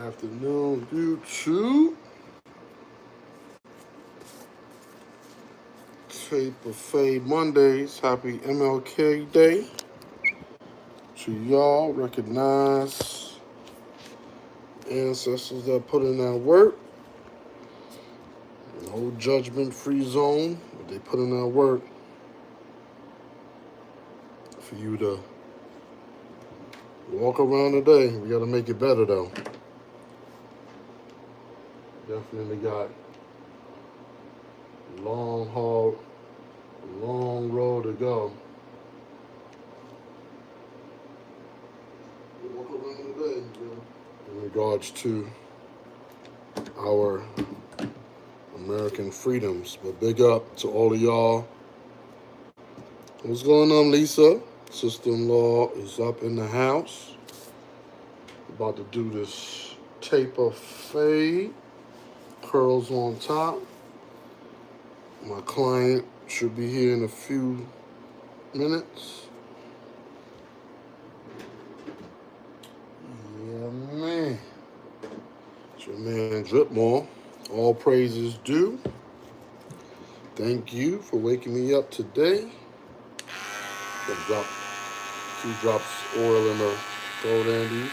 Afternoon, YouTube. Tape of Fade Mondays. Happy MLK Day to y'all. Recognize ancestors that put in that work. No judgment-free zone, but they put in that work for you to walk around today. We gotta make it better though. Definitely got long road to go. Walk around today, in regards to our American freedoms. But big up to all of y'all. What's going on, Lisa? Sister-in-law is up in the house. About to do this tape of fade. Curls on top. My client should be here in a few minutes. Yeah, man. It's your man DripMoor. All praises due. Thank you for waking me up today. Gonna drop a few drops oil in the throat Andes.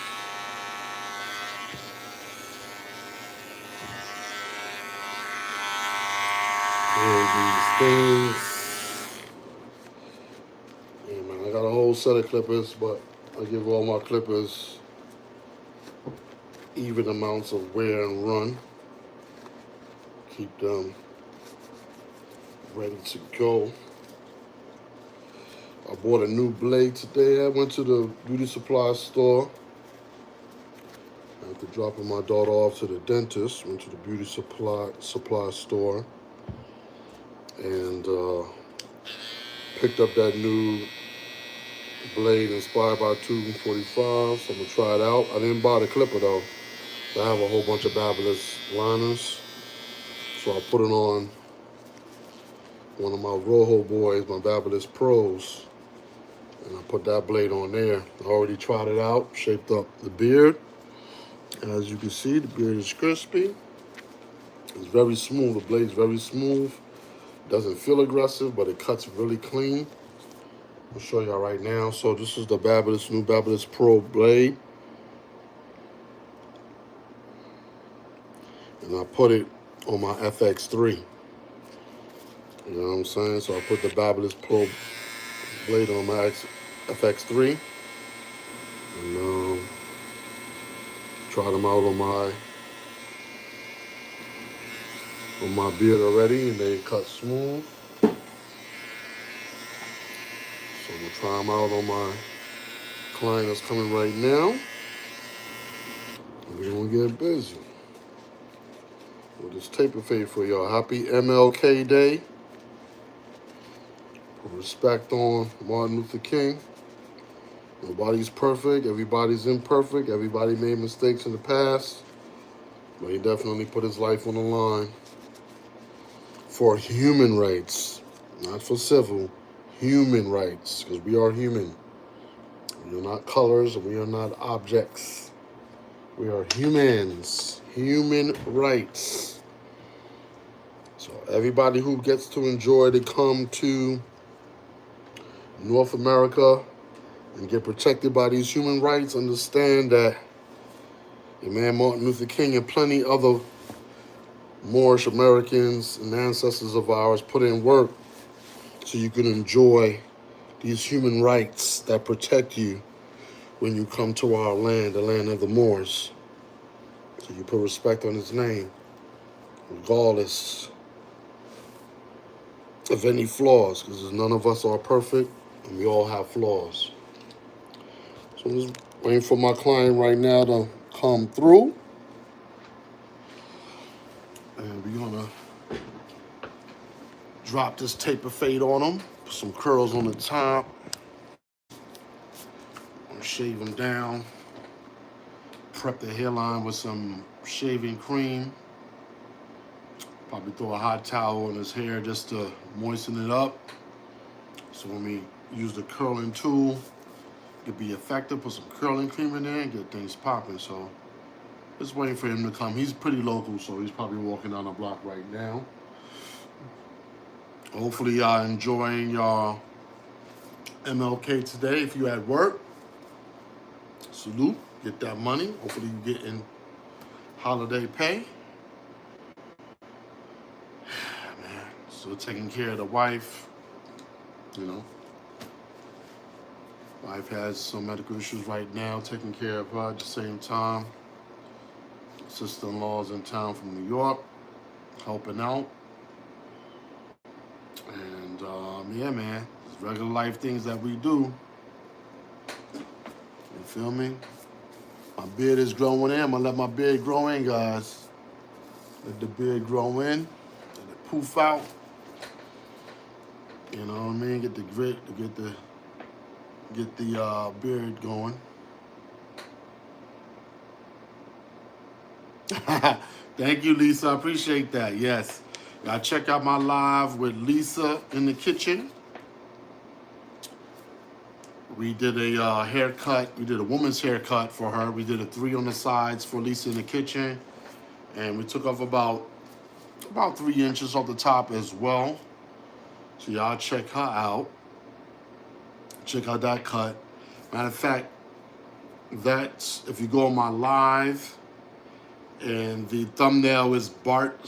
And these things. Yeah, man, I got a whole set of clippers, but I give all my clippers even amounts of wear and run. Keep them ready to go. I bought a new blade today. I went to the beauty supply store. After dropping my daughter off to the dentist, went to the beauty supply store and picked up that new blade inspired by 245. So I'm gonna try it out. I didn't buy the clipper though. I have a whole bunch of Babyliss liners. So I put it on one of my Rojo boys, my Babyliss Pros. And I put that blade on there. I already tried it out, shaped up the beard. And as you can see, the beard is crispy. It's very smooth. The blade's very smooth. Doesn't feel aggressive, but it cuts really clean. I'll show y'all right now. So this is the new Babyliss Pro blade. And I put it on my FX3. You know what I'm saying? So I put the Babyliss Pro blade on my FX3. And tried them out on my beard already, and they cut smooth. So I'm gonna try them out on my client that's coming right now. And we're gonna get busy with this tape of fade for y'all. Happy MLK Day. Put respect on Martin Luther King. Nobody's perfect. Everybody's imperfect. Everybody made mistakes in the past. But he definitely put his life on the line for human rights. Not for civil. Human rights. Because we are human. We are not colors and we are not objects. We are humans. Human rights. So everybody who gets to enjoy to come to North America and get protected by these human rights, understand that your man Martin Luther King and plenty other Moorish Americans and ancestors of ours put in work so you can enjoy these human rights that protect you when you come to our land, the land of the Moors. So you put respect on his name, regardless of any flaws, because none of us are perfect and we all have flaws. So I'm just waiting for my client right now to come through. And we're gonna drop this tape of fade on him. Put some curls on the top. Shave him down. Prep the hairline with some shaving cream. Probably throw a hot towel on his hair just to moisten it up. So when we use the curling tool, it'll be effective. Put some curling cream in there and get things popping. So Just waiting for him to come. He's pretty local, so he's probably walking down the block right now. Hopefully y'all enjoying your MLK today. If you at work, salute, get that money. Hopefully you getting holiday pay. Man, so taking care of the wife, you know. Wife has some medical issues right now, taking care of her at the same time. Sister-in-law's in town from New York, helping out. And yeah, man, it's regular life things that we do. You feel me? My beard is growing in. I'm gonna let my beard grow in, guys. Let the beard grow in. Let it poof out. You know what I mean? Get the grit to get the beard going. Thank you, Lisa. I appreciate that. Yes. Y'all check out my live with Lisa in the kitchen. We did a haircut. We did a woman's haircut for her. We did a 3 on the sides for Lisa in the kitchen. And we took off about 3 inches off the top as well. So y'all check her out. Check out that cut. Matter of fact, that's, if you go on my live, and the thumbnail is Bart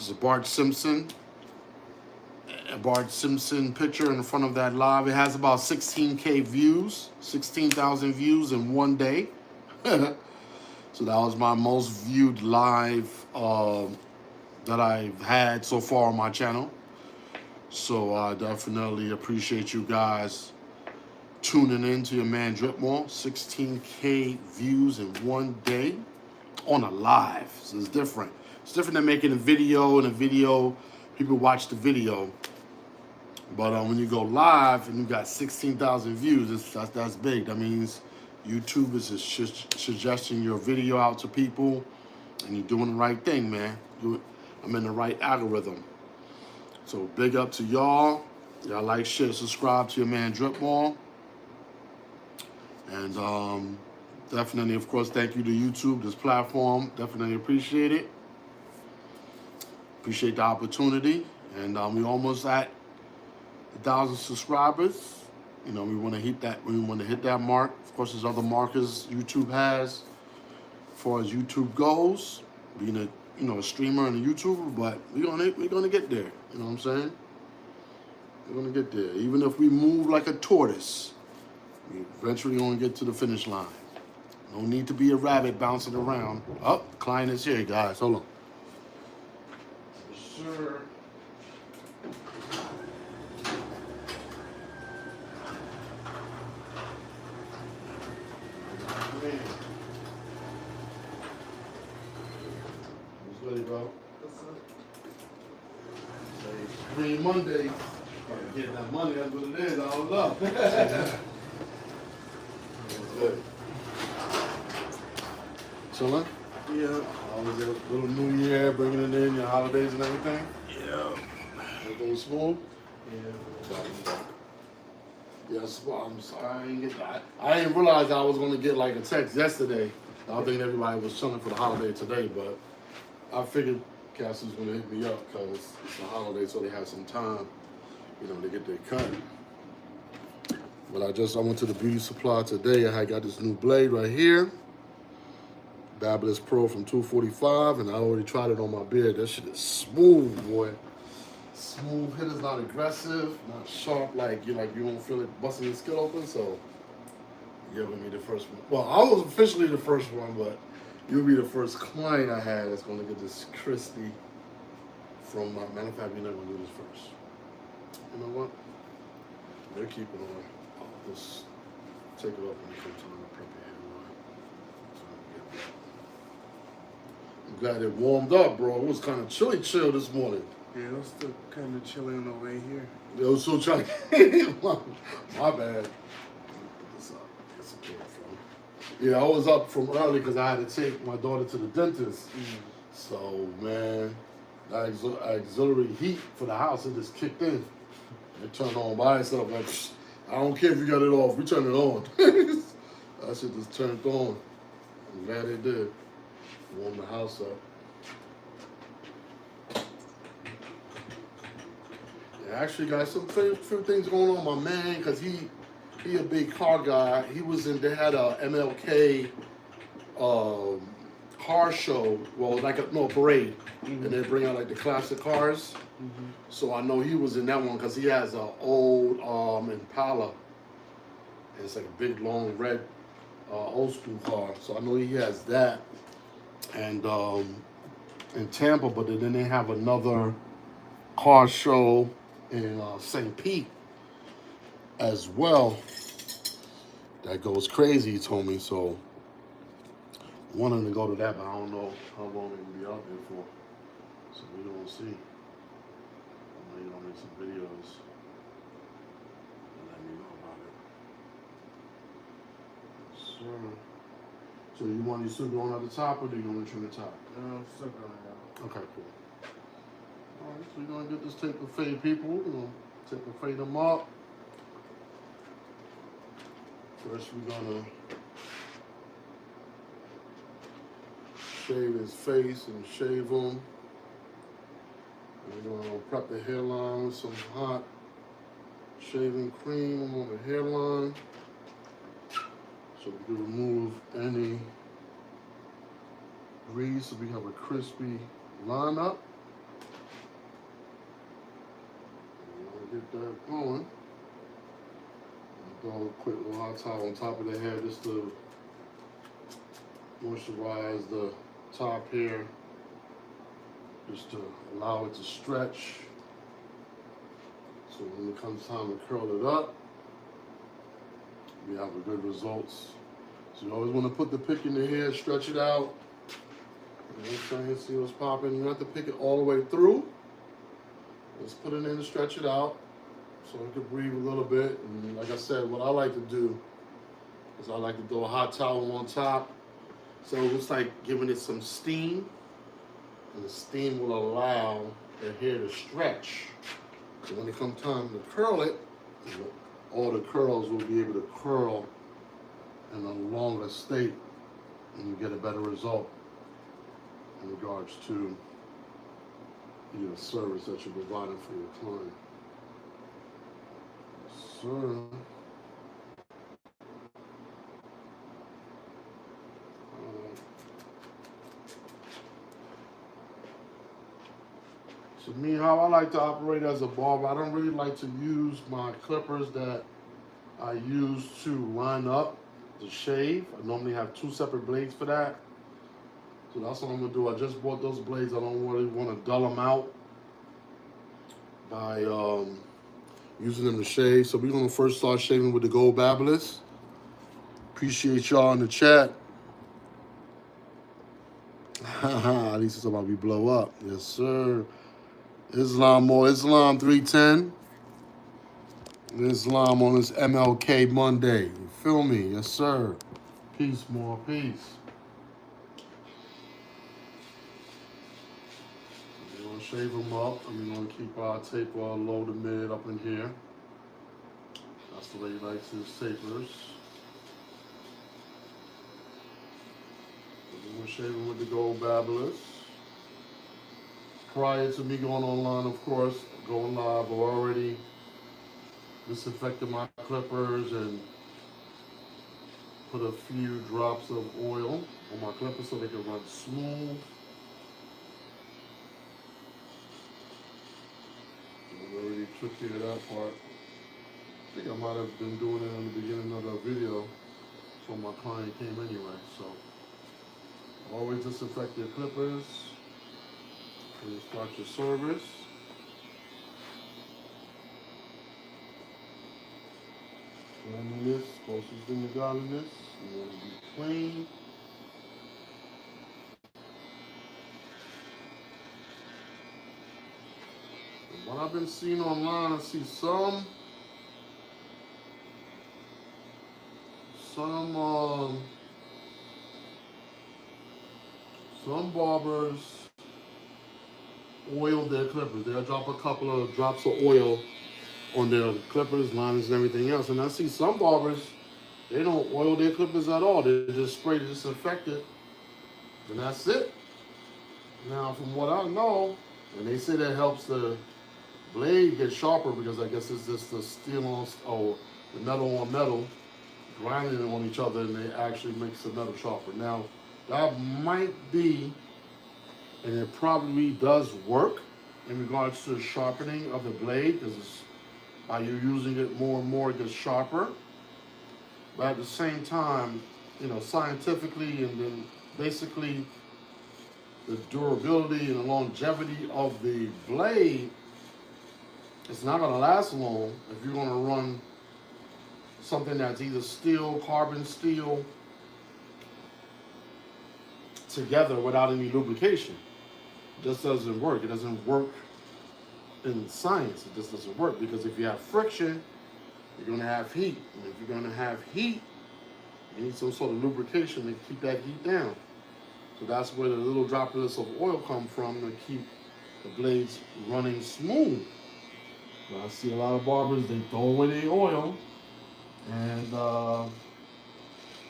Simpson. A Bart Simpson picture in front of that live. It has about 16K views, 16,000 views in one day. So that was my most viewed live that I've had so far on my channel. So I definitely appreciate you guys tuning in to your man DripMoor. 16K views in one day on a live. So it's different. It's different than making a video. In a video, people watch the video. But when you go live and you got 16,000 views, that's big. That means YouTube is suggesting your video out to people, and you're doing the right thing, man. I'm in the right algorithm. So big up to y'all. Y'all like, share, subscribe to your man DripMoor. And definitely, of course, thank you to YouTube, this platform. Definitely appreciate it. Appreciate the opportunity. And we almost at 1,000 subscribers. You know, we want to hit that. We want to hit that mark. Of course, there's other markers YouTube has, as far as YouTube goes, being a streamer and a YouTuber. But we're gonna get there. You know what I'm saying? We're gonna get there. Even if we move like a tortoise, we eventually gonna get to the finish line. No need to be a rabbit bouncing around. Oh, client is here, guys. Hold on. Sure. What's good, bro? What's up? Green Monday. Getting that money, that's what it is. I don't know. Good. Chillin'? Yeah. Was it a little New Year, bringing it in, your holidays and everything? Yeah. Everything smooth? Yeah. Yes, well, I'm sorry, I didn't realize I was going to get like a text yesterday. I was thinking everybody was chilling for the holiday today, but I figured Cass was going to hit me up because it's a holiday, so they have some time, you know, to get their cut. But I went to the beauty supply today. I got this new blade right here. Babyliss Pro from 245, and I already tried it on my beard. That shit is smooth, boy. Smooth hit is not aggressive, not sharp like you won't feel it busting your skin open. So you're giving me the first one. Well, I was officially the first one, but you'll be the first client I had that's gonna get this crispy from my matter of fact, we're not gonna do this first. You know what? They're keeping on. I'll just take it off when you come time to prep your hair. I'm glad it warmed up, bro. It was kind of chill this morning. Yeah, it was still kind of chilly on the way here. It was so chilly. My bad. Yeah, I was up from early because I had to take my daughter to the dentist. So, man, that auxiliary heat for the house, it just kicked in. It turned on by itself. Like, I don't care if you got it off. We turn it on. That shit just turned on. I'm glad it did. Warm the house up. Yeah, actually, guys, some few things going on, my man, because he a big car guy. He was in. They had a MLK car show. Well, like a parade, and they bring out like the classic cars. So I know he was in that one because he has an old Impala. And it's like a big, long, red, old school car. So I know he has that. And in Tampa, but then they have another car show in St. Pete as well. That goes crazy, he told me. So I wanted to go to that, but I don't know how long it will be out there for. So we don't see. I know you're gonna make some videos and let me know about it. Sure. So you still going at the top, or do you want to trim the top? No, still going out. Okay, cool. All right, so we're gonna get this tape and fade, people. We're gonna tape and fade them up. First, we're gonna shave his face and shave him. We're gonna prep the hairline with some hot shaving cream on the hairline, so we can remove any grease, so we have a crispy lineup. Get that going. Throw a quick little hot towel on top of the hair just to moisturize the top here, just to allow it to stretch. So when it comes time to curl it up, we have a good results. So you always want to put the pick in the hair, stretch it out. You know what I'm saying? See what's popping. You don't have to pick it all the way through. Just put it in and stretch it out so it can breathe a little bit. And like I said, what I like to do is I like to throw a hot towel on top. So it's like giving it some steam. And the steam will allow the hair to stretch. So when it comes time to curl it, all the curls will be able to curl in a longer state, and you get a better result in regards to your service that you're providing for your client. Sir. So me, how I like to operate as a barber, I don't really like to use my clippers that I use to line up to shave. I normally have two separate blades for that. So that's what I'm gonna do. I just bought those blades. I don't really want to dull them out by using them to shave. So we're gonna first start shaving with the Gold Babylist. Appreciate y'all in the chat. At least it's about we blow up. Yes, sir. Islam 310. Islam on this MLK Monday. You feel me? Yes, sir. Peace, more peace. We're gonna shave them up, and we're gonna keep our taper low to mid up in here. That's the way he likes his tapers. We're gonna shave them with the Gold Babylist. Prior to me going online, of course, going live, I already disinfected my clippers and put a few drops of oil on my clippers so they can run smooth. I already took care of that part. I think I might have been doing it in the beginning of the video before my client came anyway. So always disinfect your clippers when you start your service. Cleanliness, closest thing to godliness. You want to be clean. And what I've been seeing online, I see some barbers oil their clippers. They'll drop a couple of drops of oil on their clippers, liners, and everything else. And I see some barbers, they don't oil their clippers at all. They just spray the disinfectant And that's it. Now, from what I know, and they say that helps the blade get sharper because I guess it's just the steel on, or the metal on metal grinding on each other, and they actually makes the metal sharper. Now, that might be, and it probably does work in regards to the sharpening of the blade because while you're using it more and more, it gets sharper. But at the same time, scientifically and then basically the durability and the longevity of the blade, it's not going to last long if you're going to run something that's either steel, carbon steel, together without any lubrication. It just doesn't work. It doesn't work in science. It just doesn't work because if you have friction, you're going to have heat. And if you're going to have heat, you need some sort of lubrication to keep that heat down. So that's where the little droplets of oil come from to keep the blades running smooth. But I see a lot of barbers, they throw away the oil and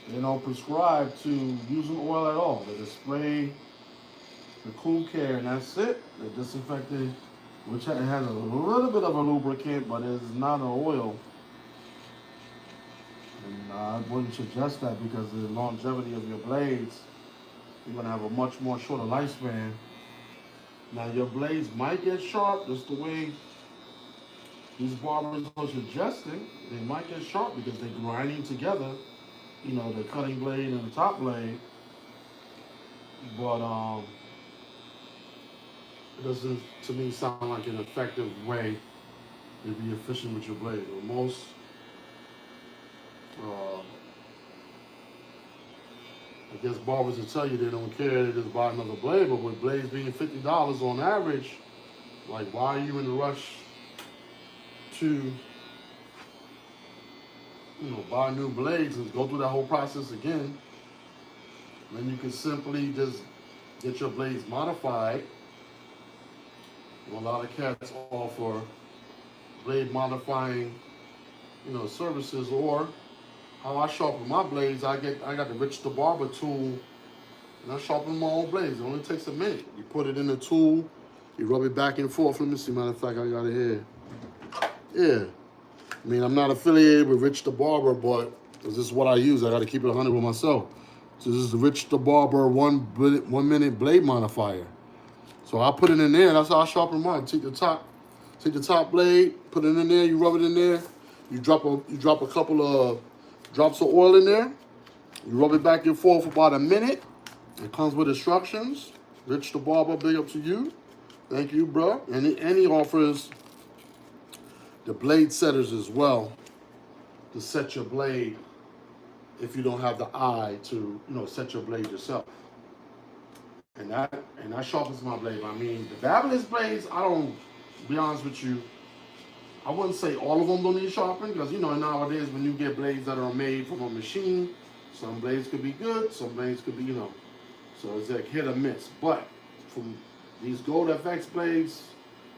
they don't prescribe to using oil at all. They just spray the Cool Care and that's it. The disinfectant, which has a little bit of a lubricant, but it's not an oil. And I wouldn't suggest that because of the longevity of your blades. You're going to have a much more shorter lifespan. Now your blades might get sharp just the way these barbers are suggesting. They might get sharp because they're grinding together, the cutting blade and the top blade. But it doesn't, to me, sound like an effective way to be efficient with your blade. Or most I guess barbers will tell you they don't care, they just buy another blade, but with blades being $50 on average, like why are you in a rush to buy new blades and go through that whole process again? Then you can simply just get your blades modified. A lot of cats offer blade modifying, services, or how I sharpen my blades, I got the Rich the Barber tool, and I sharpen my own blades. It only takes a minute. You put it in the tool, you rub it back and forth. Let me see, matter of fact, I got it here. Yeah. I mean, I'm not affiliated with Rich the Barber, but this is what I use. I got to keep it 100 with myself. So this is the Rich the Barber 1 minute blade modifier. So I put it in there, and that's how I sharpen mine. Take the top blade, put it in there, you rub it in there, you drop a couple of drops of oil in there. You rub it back and forth for about a minute. It comes with instructions. Rich the Barber, big up to you. Thank you, bro. And he offers the blade setters as well to set your blade if you don't have the eye to, set your blade yourself. And that sharpens my blade. I mean, the Babyliss blades, to be honest with you, I wouldn't say all of them don't need sharpening because, nowadays when you get blades that are made from a machine, some blades could be good, some blades could be, so it's like hit or miss. But from these Gold FX blades,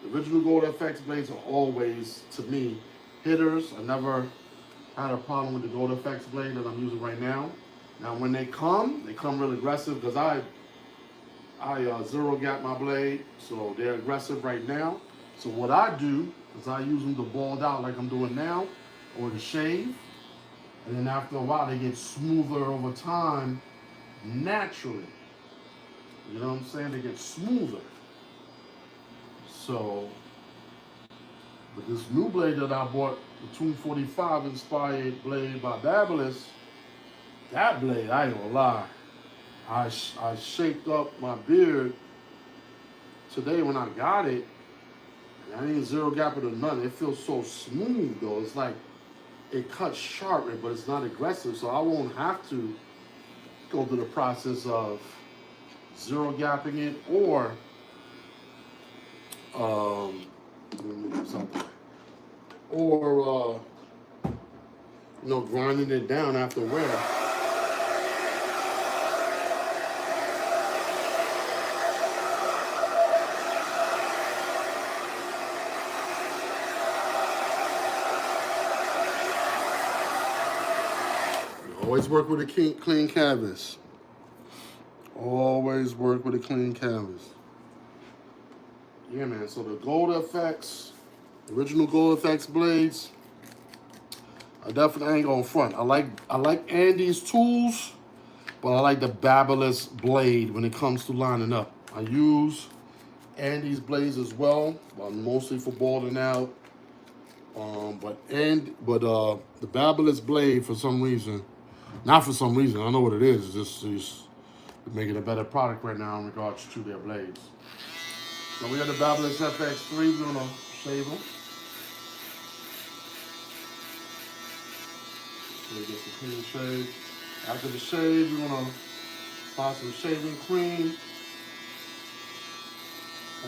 the original Gold FX blades are always, to me, hitters. I never had a problem with the Gold FX blade that I'm using right now. Now when they come real aggressive because I zero gap my blade, so they're aggressive right now. So what I do is I use them to bald out like I'm doing now, or to shave. And then after a while, they get smoother over time, naturally. You know what I'm saying? They get smoother. So, but this new blade that I bought, the 245 inspired blade by Babyliss, that blade, I ain't gonna lie. I shaped up my beard today when I got it. I ain't zero gap it or nothing. It feels so smooth though. It's like it cuts sharp, but it's not aggressive. So I won't have to go through the process of zero gapping it or grinding it down after wear. Always work with a clean canvas. Always work with a clean canvas. Yeah, man. So the Gold FX, original Gold FX blades, I definitely ain't gonna front. I like Andy's tools, but I like the Babyliss blade when it comes to lining up. I use Andy's blades as well, but mostly for balling out. But the Babyliss blade, for some reason, not for some reason, I know what it is. It's just making a better product right now in regards to their blades. So we got the Babyliss FX3. We're gonna shave them. So we get some clean shave. After the shave, we're gonna apply some shaving cream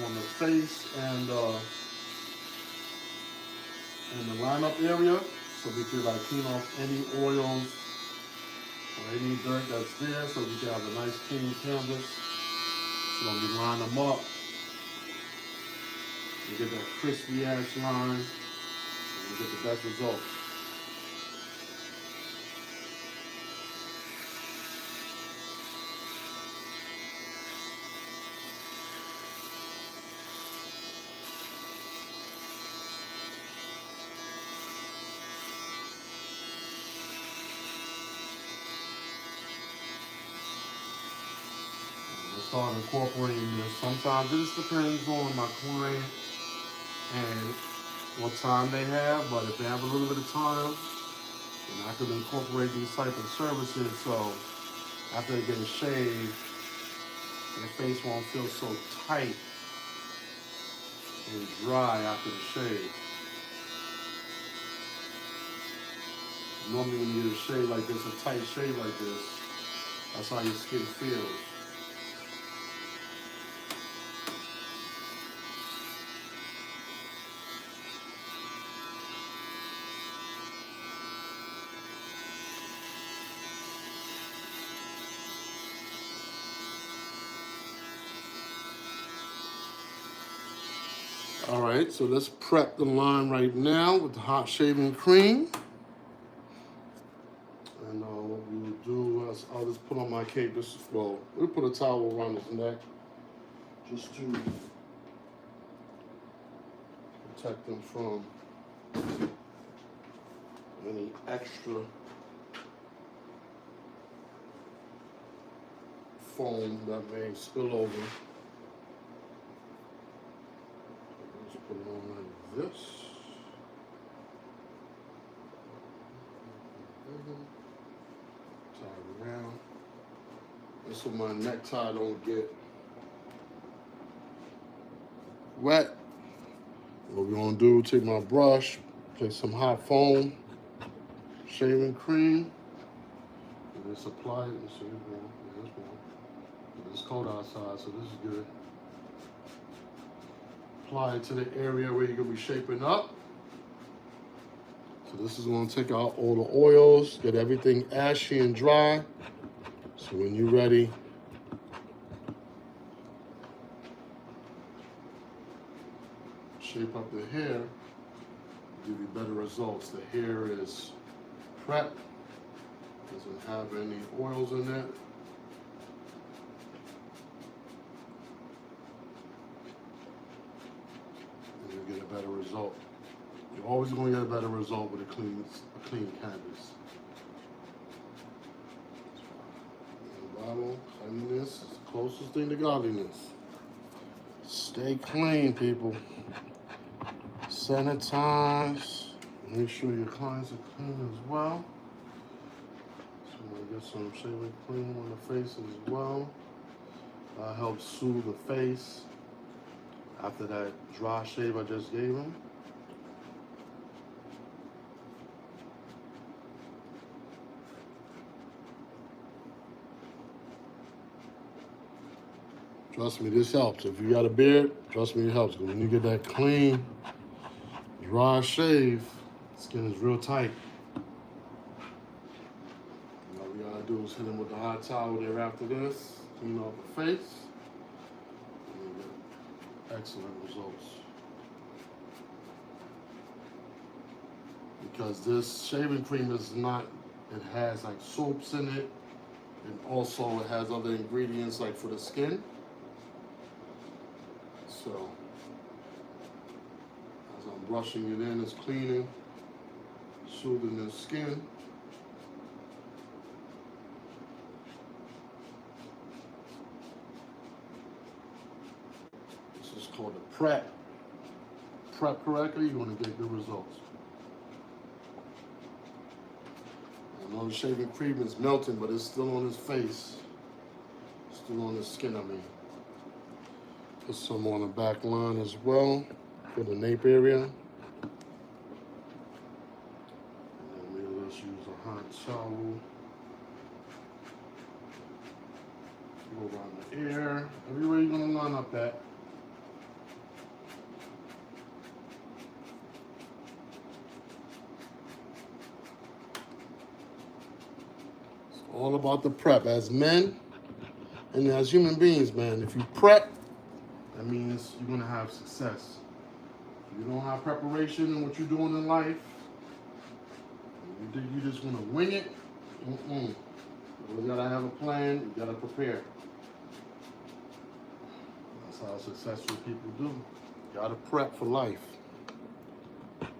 on the face and in the lineup area, so we can like clean off any oils or any dirt that's there, so we can have a nice clean canvas. So when we line them up, we get that crispy ass line, and we get the best results. Start incorporating this. Sometimes it just depends on my client and what time they have, but if they have a little bit of time, then I could incorporate these type of services so after they get a shave, their face won't feel so tight and dry after the shave. Normally when you get a shave like this, a tight shave like this, that's how your skin feels. All right, so let's prep the line right now with the hot shaving cream. And what we will do is I'll just put on my cape. We'll put a towel around his neck just to protect him from any extra foam that may spill over. Just put it on like this. Tie it around. This so my necktie don't get wet. What we're gonna do, take my brush, take some hot foam, shaving cream, and just apply it. And see, there's one. It's cold outside, so this is good. Apply it to the area where you're gonna be shaping up. So this is gonna take out all the oils, get everything ashy and dry. So when you're ready, shape up the hair, give you better results. The hair is prepped, doesn't have any oils in it. And you get a better result. You're always going to get a better result with a clean canvas. Bible, cleanliness is the closest thing to godliness. Stay clean, people. Sanitize. Make sure your clients are clean as well. So I'm gonna get some shaving cream on the face as well. That helps soothe the face after that dry shave I just gave him. Trust me, this helps. If you got a beard, trust me, it helps. Because when you get that clean, dry shave, skin is real tight. All we gotta do is hit him with the hot towel there after this, clean off the face, and you get excellent results. Because this shaving cream is not, it has like soaps in it, And also it has other ingredients like for the skin. So as I'm brushing it in, it's cleaning, soothing the skin. This is called a prep. Prep correctly, you're going to get good results. I know the shaving cream is melting, but it's still on his face. Still on his skin, I mean. Put some on the back line as well for the nape area. And then let's use a hot towel. Go around the ear. Everywhere you're going to line up that. All about the prep. As men and as human beings, man, if you prep, that means you're going to have success. If you don't have preparation in what you're doing in life, you just want to wing it, you got to have a plan, you got to prepare. That's how successful people do. You got to prep for life.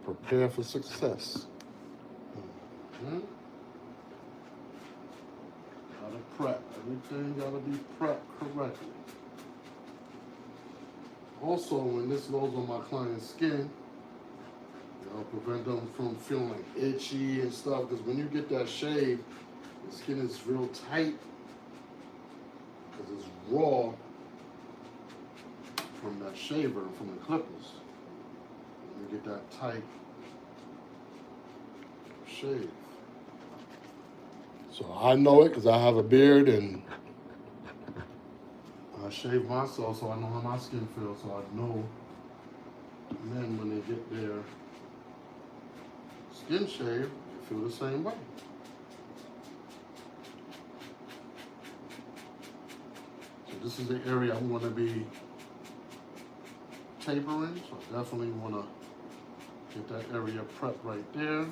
Prepare for success. Prep. Everything gotta be prepped correctly. Also, when this goes on my client's skin, prevent them from feeling like itchy and stuff. Because when you get that shave, the skin is real tight because it's raw from that shaver, from the clippers. When you get that tight shave. So I know it because I have a beard and I shave myself, so I know how my skin feels. So I know men, when they get their skin shaved, they feel the same way. So this is the area I'm going to be tapering. So I definitely want to get that area prepped right there.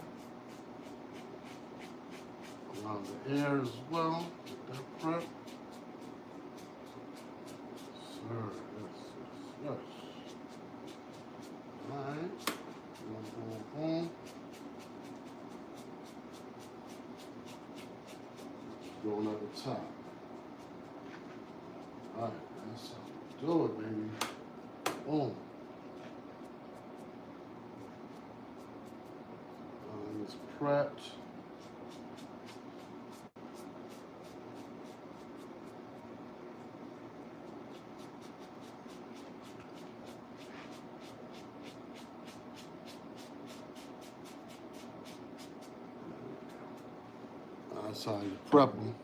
Around the air as well. Get that prep. Sir, yes. Alright. Boom. Going at the top. Alright, that's how we do it, baby. Boom. It's prepped. That's how you prep them.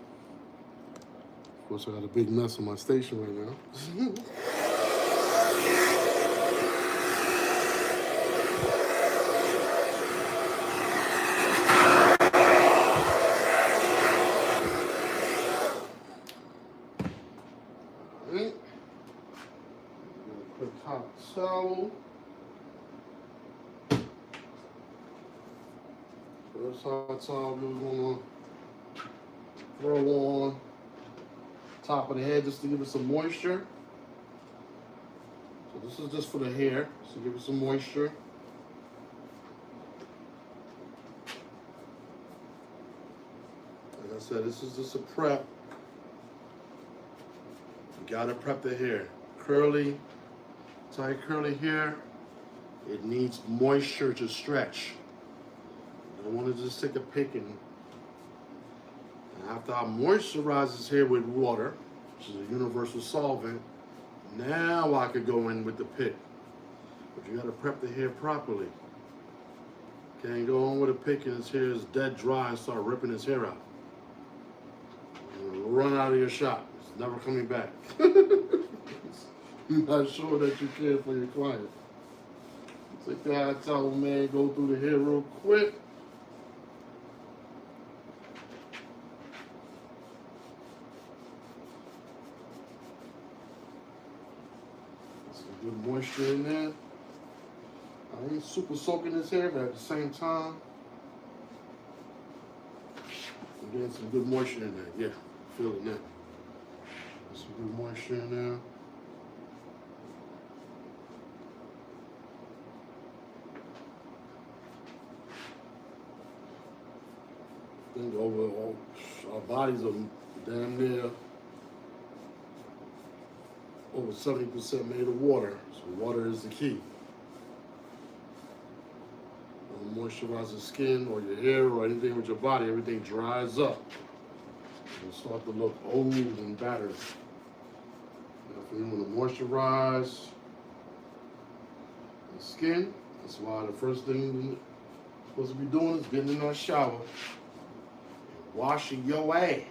Of course, I got a big mess on my station right now. Alright. Quick hot towel. First hot towel we're gonna throw on top of the head just to give it some moisture. So this is just for the hair, so give it some moisture. Like I said, this is just a prep. You gotta prep the hair. Curly, tight curly hair, it needs moisture to stretch. You don't want to just take a pick and after I moisturize this hair with water, which is a universal solvent, now I could go in with the pick. But you gotta prep the hair properly. Can't go on with a pick and his hair is dead dry and start ripping his hair out. You'll run out of your shop. It's never coming back. You're not sure that you care for your client. Take the hot towel, man, go through the hair real quick. Good moisture in there. I ain't super soaking his hair, but at the same time, I'm getting some good moisture in there. Yeah, feeling that. There's some good moisture in there. I think overall, our bodies are damn near over 70% made of water. So water is the key. Moisturize the skin or your hair or anything with your body, everything dries up. It'll start to look old and battered. If you want to moisturize the skin, that's why the first thing you're supposed to be doing is getting in that shower and washing your ass.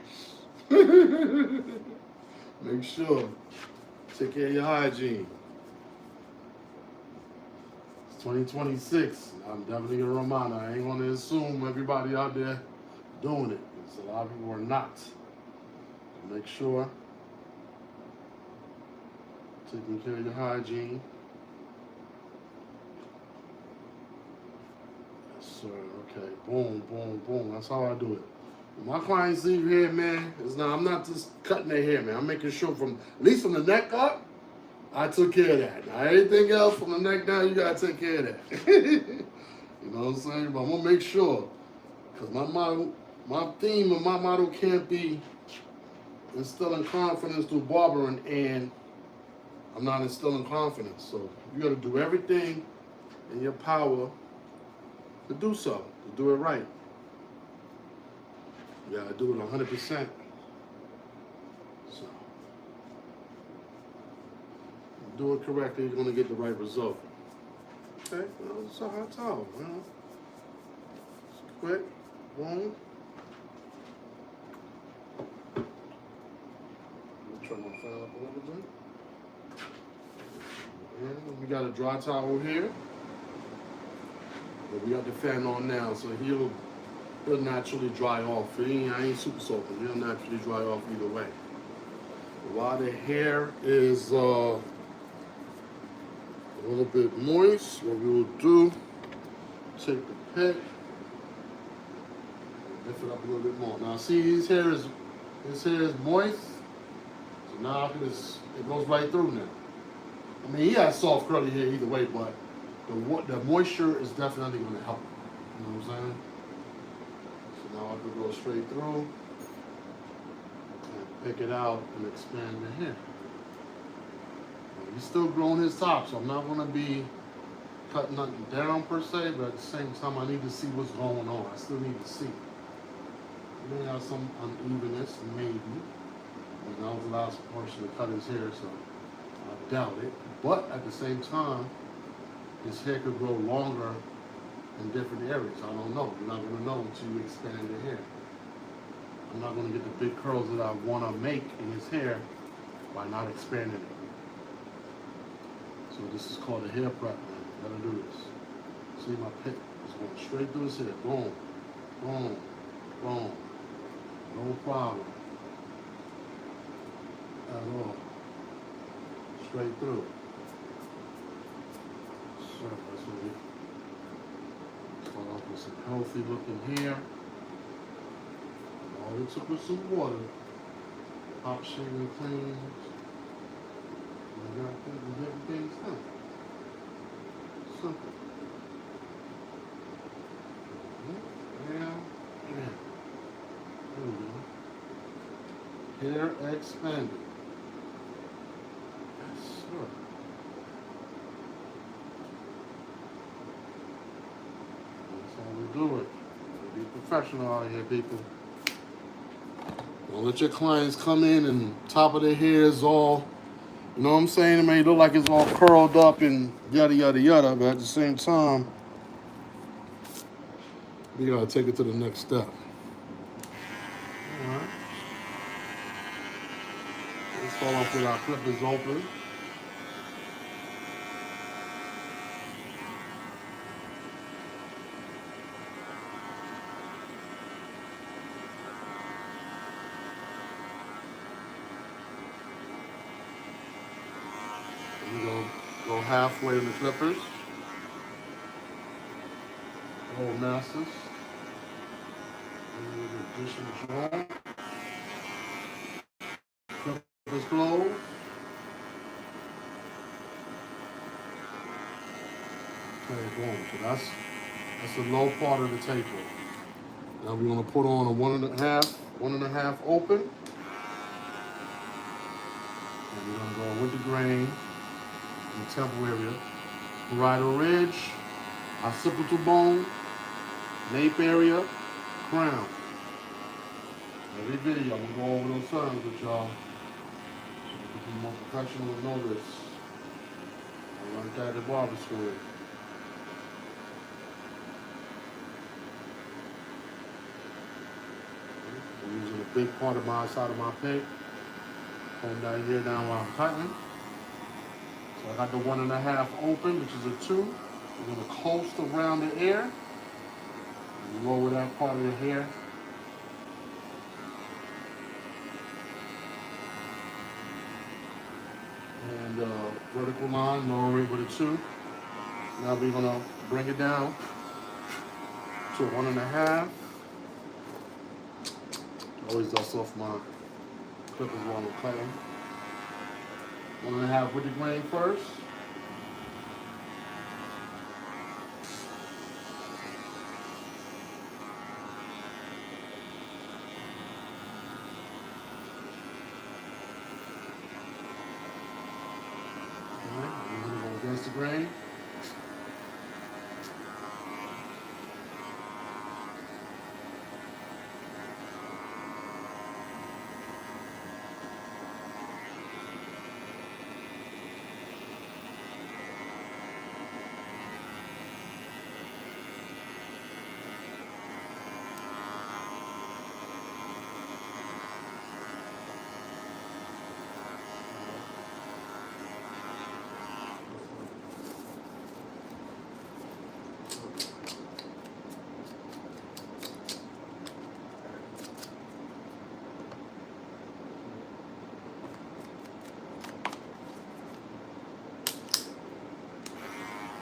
Make sure, take care of your hygiene. 2026, I'm definitely gonna remind you, I ain't gonna assume everybody out there doing it, because a lot of people are not. So make sure, taking care of your hygiene. Yes, sir, okay, boom, boom, boom, that's how I do it. When my clients leave here, man, I'm not just cutting their hair, man, I'm making sure at least from the neck up, I took care of that. Now, anything else from the neck down, you gotta take care of that. You know what I'm saying? But I'm gonna make sure, because my theme and my motto can't be instilling confidence through barbering, and I'm not instilling confidence. So you gotta do everything in your power to do so, to do it right. You gotta do it 100%. So. Do it correctly, you're gonna get the right result. Okay, well, it's a hot towel, you know. It's quick, boom. Let me turn my fan up a little bit. And we got a dry towel here. But we got the fan on now, so he'll naturally dry off. I ain't super soaking, he'll naturally dry off either way. While the hair is a little bit moist, what we will do, take the pick, lift it up a little bit more. Now see, his hair is moist, so now I can it goes right through now. I mean, he has soft curly hair either way, but the moisture is definitely going to help. You know what I'm saying? So now I can go straight through and pick it out and expand the hair. He's still growing his top, so I'm not going to be cutting nothing down per se, but at the same time, I need to see what's going on. I still need to see. He may have some unevenness, maybe. And that was the last portion to cut his hair, so I doubt it. But at the same time, his hair could grow longer in different areas. I don't know. You're not going to know until you expand the hair. I'm not going to get the big curls that I want to make in his hair by not expanding it. So this is called a hair prep, man. You gotta do this. See, my pick is going straight through his hair. Boom, boom, boom. No problem at all. Straight through. So that's what we start off with some healthy looking hair. And all it took was some water. Pop, shave, and clean. And everything's done. Simple. Yeah. There we go. Hair expanded. Yes, sir. That's how we do it. Be professional out here, people. Don't let your clients come in and top of their hair is all, you know what I'm saying? It may look like it's all curled up and yada, yada, yada, but at the same time, we gotta take it to the next step. All right. Let's start off with our clippers open. We're gonna go halfway in the clippers. Old masters. Addition drawn. It's closed. Okay, boom. So that's the low part of the taper. Now we're gonna put on a 1.5 open. And we're gonna go with the grain in the temple area. Parietal ridge, occipital bone, nape area, crown. Every video, I'm gonna go over those terms with y'all. So you can be more professional and know this. I learned that at barber school. I'm using a big part of my side of my pick. Comb down here down while I'm cutting. So I got the 1.5 open, which is a 2. We're gonna coast around the air. Lower that part of the hair. And vertical line, lower it with a 2. Now we're gonna bring it down to 1.5. Always dust off my clippers while I'm cutting. 1.5 with the grain first. Alright, we're gonna go against the grain.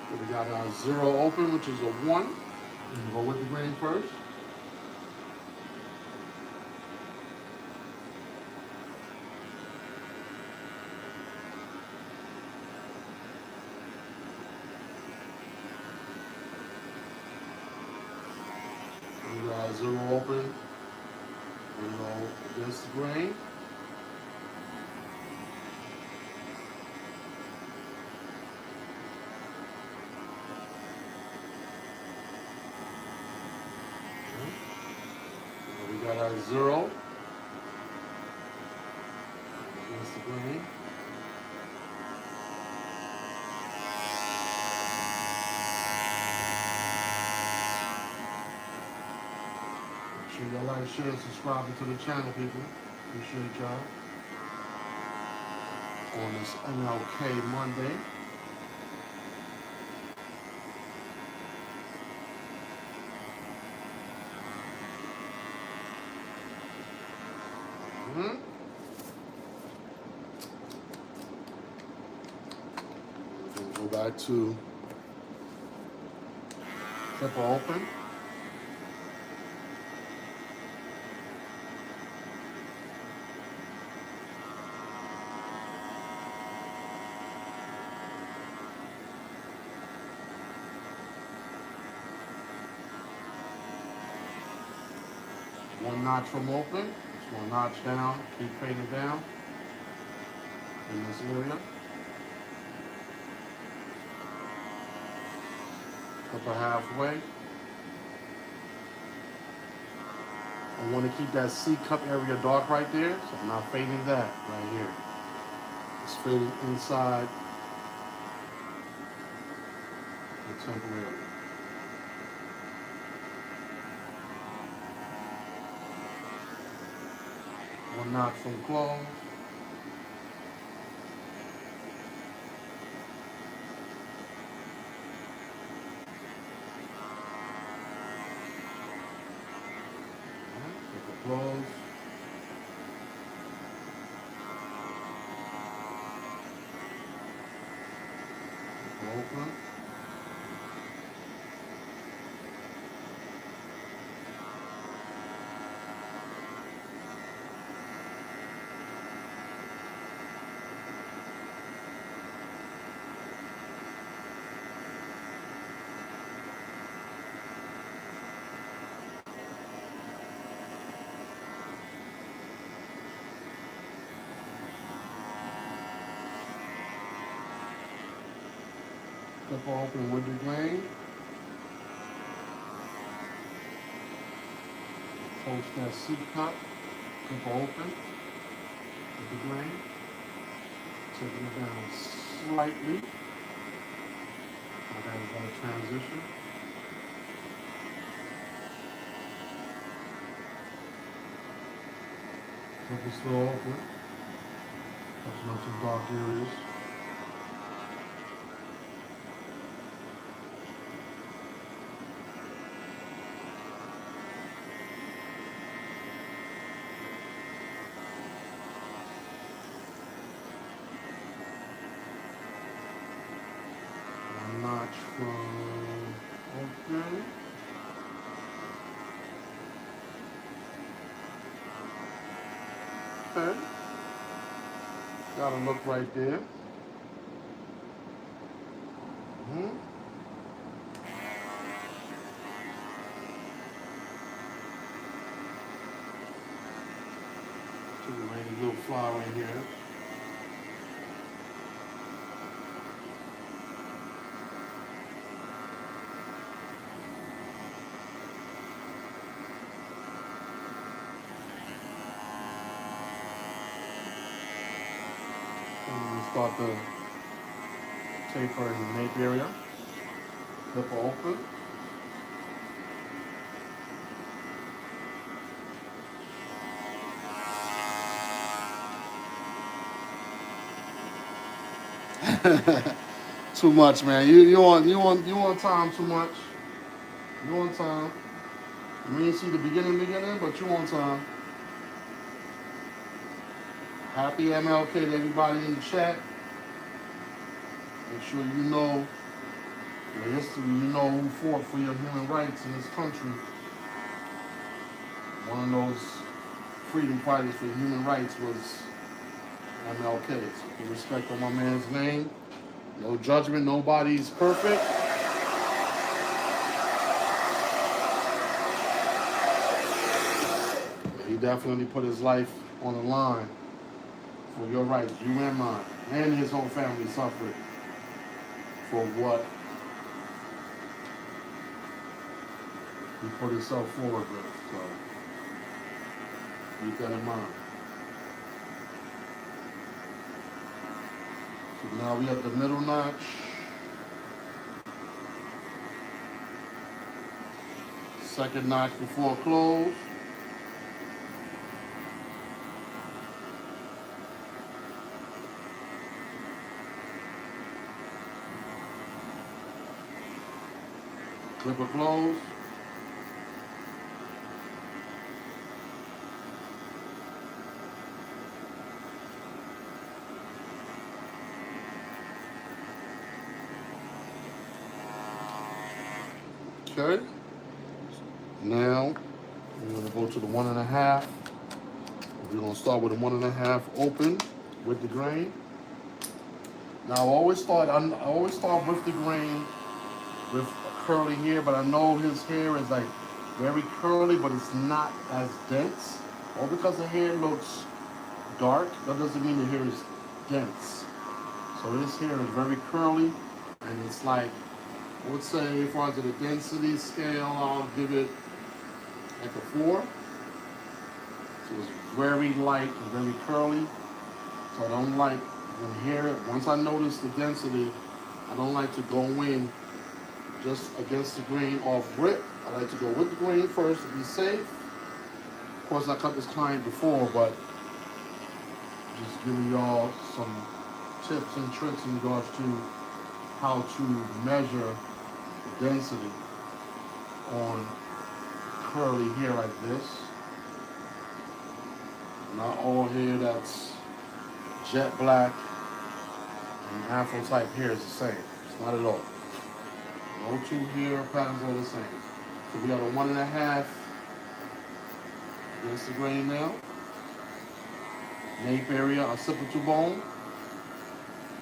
So we got our 0 open, which is a 1. Go with the grain first. We got 0 open. We go against the grain. We got our 0 against the grain. Make sure y'all like, share, and subscribe to the channel, people. Appreciate y'all. On this MLK Monday. Go back to clipper open. One notch from open. Just one notch down. Keep fading down in this area. Clipper halfway. I want to keep that C cup area dark right there, so I'm not fading that right here. It's fading inside the temple area. One notch from close. Close. Open. Clip open with the grain. Poach that soup cup. Clip open with the grain. Taking it down slightly. That is going to transition. Clip it slow open. Touching up some dark areas. Notch from okay. Okay. Got a look right there. Tiny little flower in here. And we start the taper in the nape area. Flip her open. Too much, man. You on time too much. You on time. You ain't see the beginning, but you on time. Happy MLK to everybody in the chat. Make sure you know the history. You know who fought for your human rights in this country. One of those freedom fighters for human rights was MLK. So put respect on my man's name. No judgment. Nobody's perfect. He definitely put his life on the line for your rights, you and mine, and his whole family suffered for what he put himself forward with. So keep that in mind. So now we have the middle notch. Second notch before close. Clipper close. Okay. Now we're going to go to the 1.5. We're going to start with a 1.5 open with the grain. Now I always start with the grain with curly hair, but I know his hair is like very curly, but it's not as dense. All because the hair looks dark, that doesn't mean the hair is dense. So his hair is very curly, and it's like, I would say, as far as the density scale, I'll give it like a 4. So it's very light and very curly. So I don't like when hair, once I notice the density, I don't like to go in just against the grain off rip. I like to go with the grain first to be safe. Of course, I cut this client before, but just giving y'all some tips and tricks in regards to how to measure the density on curly hair like this. Not all hair that's jet black and afro type hair is the same. It's not at all. No two hair patterns are the same. So we got a 1.5 against the grain now. Nape area, occipital bone.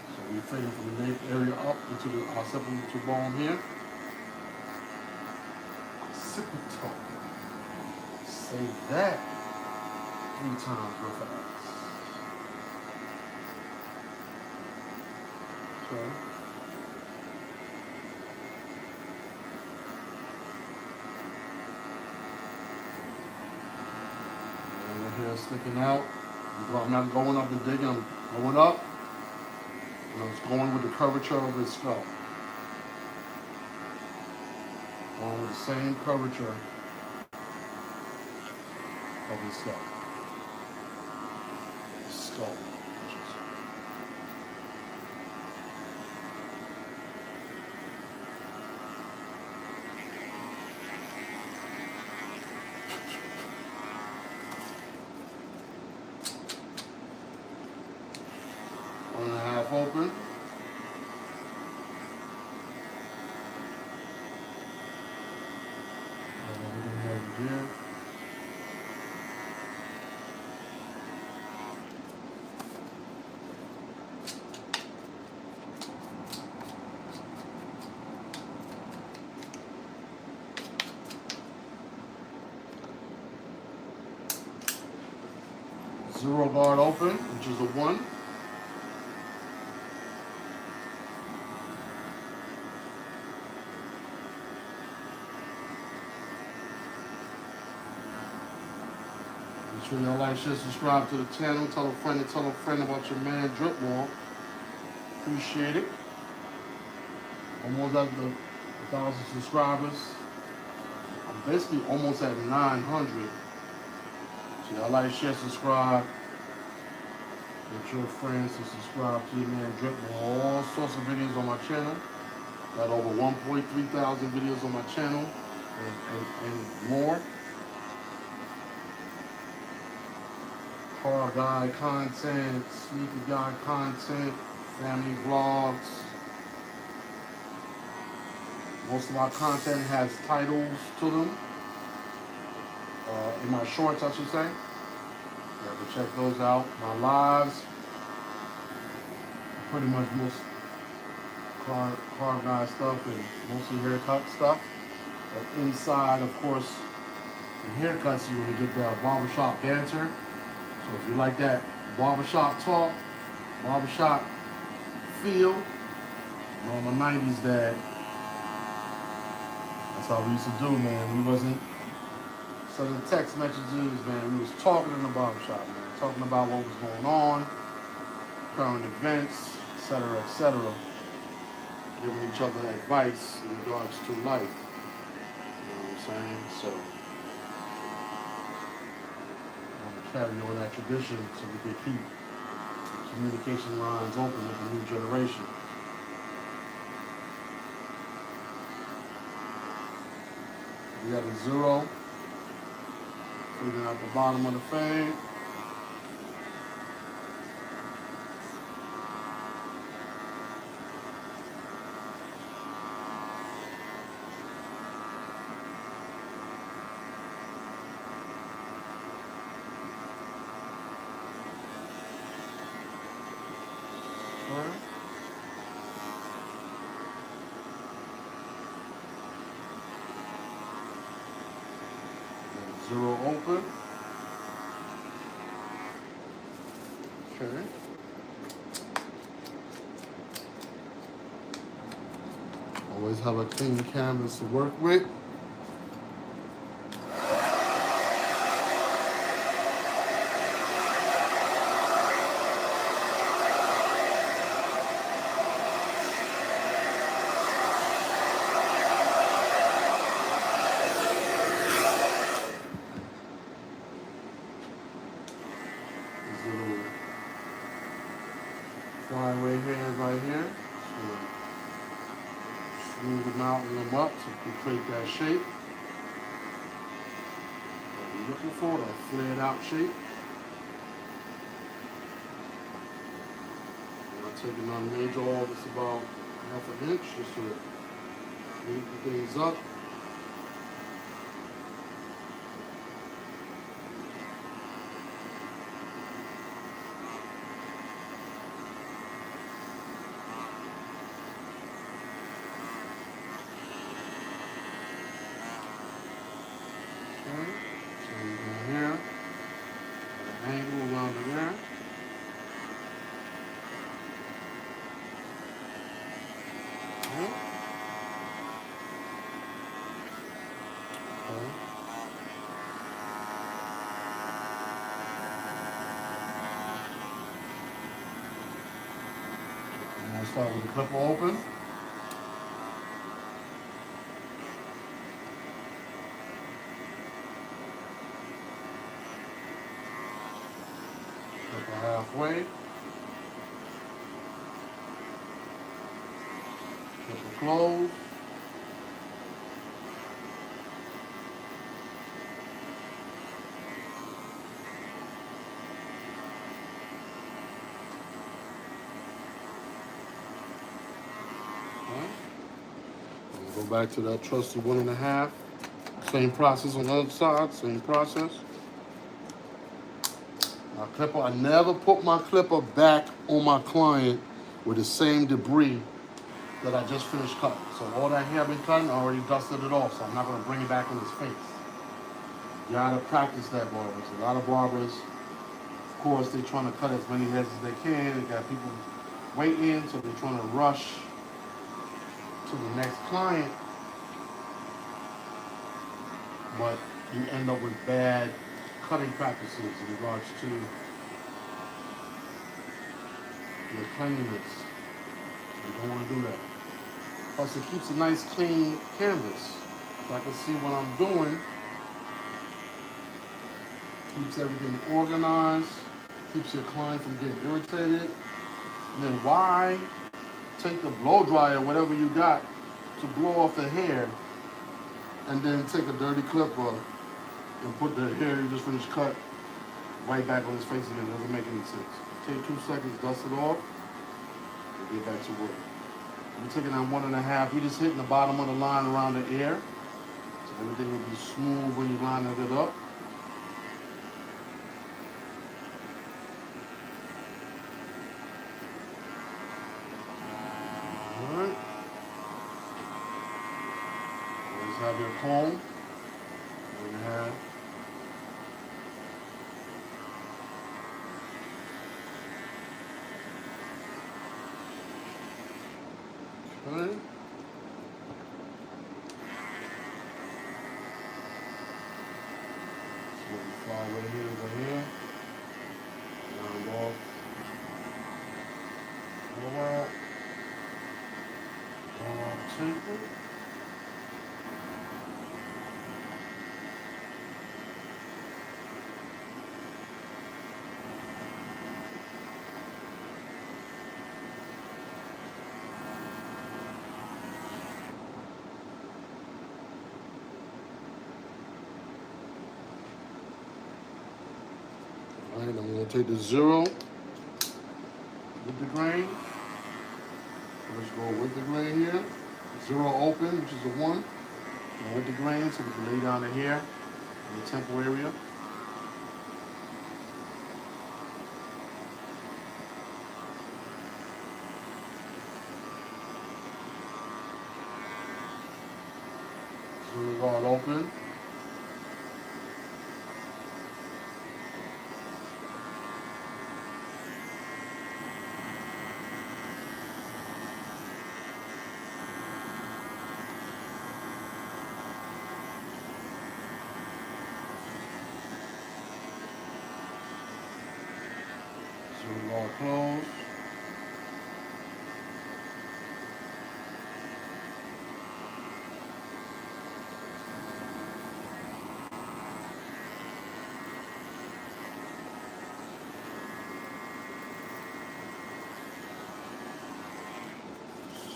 So we're fading from the nape area up into the occipital bone here. Occipital. Say that 3 times real fast. Okay. sticking out. I'm not going up and digging, I'm going up. And I'm going with the curvature of his skull. Going with the same curvature of his skull. Skull. One and a half open. Here. Zero guard open, which is a 1. Make sure y'all like, share, subscribe to the channel. Tell a friend about your man DripMoor. Appreciate it. Almost at the 1,000 subscribers. I'm basically almost at 900. So y'all like, share, subscribe. Get your friends to subscribe to your man DripMoor. All sorts of videos on my channel. Got over 1.3 thousand videos on my channel and more. Car guy content, sneaker guy content, family vlogs. Most of my content has titles to them. In my shorts, I should say. You have to check those out. My lives, pretty much most car guy stuff and mostly haircut stuff. But inside, of course, the haircuts, you're gonna get the barbershop banter. So if you like that barbershop talk, barbershop feel, you know, in the 90s dad, that's how we used to do, man. We wasn't sending text messages, man. We was talking in the barbershop, man. Talking about what was going on, current events, etc., etc. Giving each other advice in regards to life. You know what I'm saying? So carry on that tradition so we can keep communication lines open with the new generation. We got a 0, figuring out the bottom of the fade. Zero open. Okay. Always have a clean canvas to work with. Flyway hands right here. So smooth them out and them up to create that shape that we're looking for, that flared out shape. And I'm taking on major all this about 1/2 inch just to neaten things up. Here, an angle around there. Okay. Start with the clipper open. Clipper halfway. Clipper close. Go back to that trusted 1.5. Same process on the other side, same process. My clipper, I never put my clipper back on my client with the same debris that I just finished cutting. So all that hair I've been cutting, I already dusted it off, so I'm not gonna bring it back in his face. You gotta practice that, barbers. A lot of barbers, of course, they're trying to cut as many hairs as they can. They got people waiting, so they're trying to rush to the next client. But you end up with bad cutting practices in regards to your cleanliness. You don't want to do that. Plus, it keeps a nice clean canvas. So I can see what I'm doing. Keeps everything organized. Keeps your client from getting irritated. And then why take the blow dryer, whatever you got, to blow off the hair, and then take a dirty clipper and put the hair you just finished cut right back on his face again? It doesn't make any sense. Take 2 seconds, dust it off, and get back to work. We're taking that 1.5. We're just hitting the bottom of the line around the ear. So everything will be smooth when you line it up. Alright. Always have your comb. 1.5. Okay. So we fly right here over here. Round off. Go out. Go out taper. All right, I'm going to take the 0 with the grain. Let's go with the grain here. 0 open, which is a 1. And with the grain, so we can lay down the hair in the temple area. Zero guard open. Zero guard close.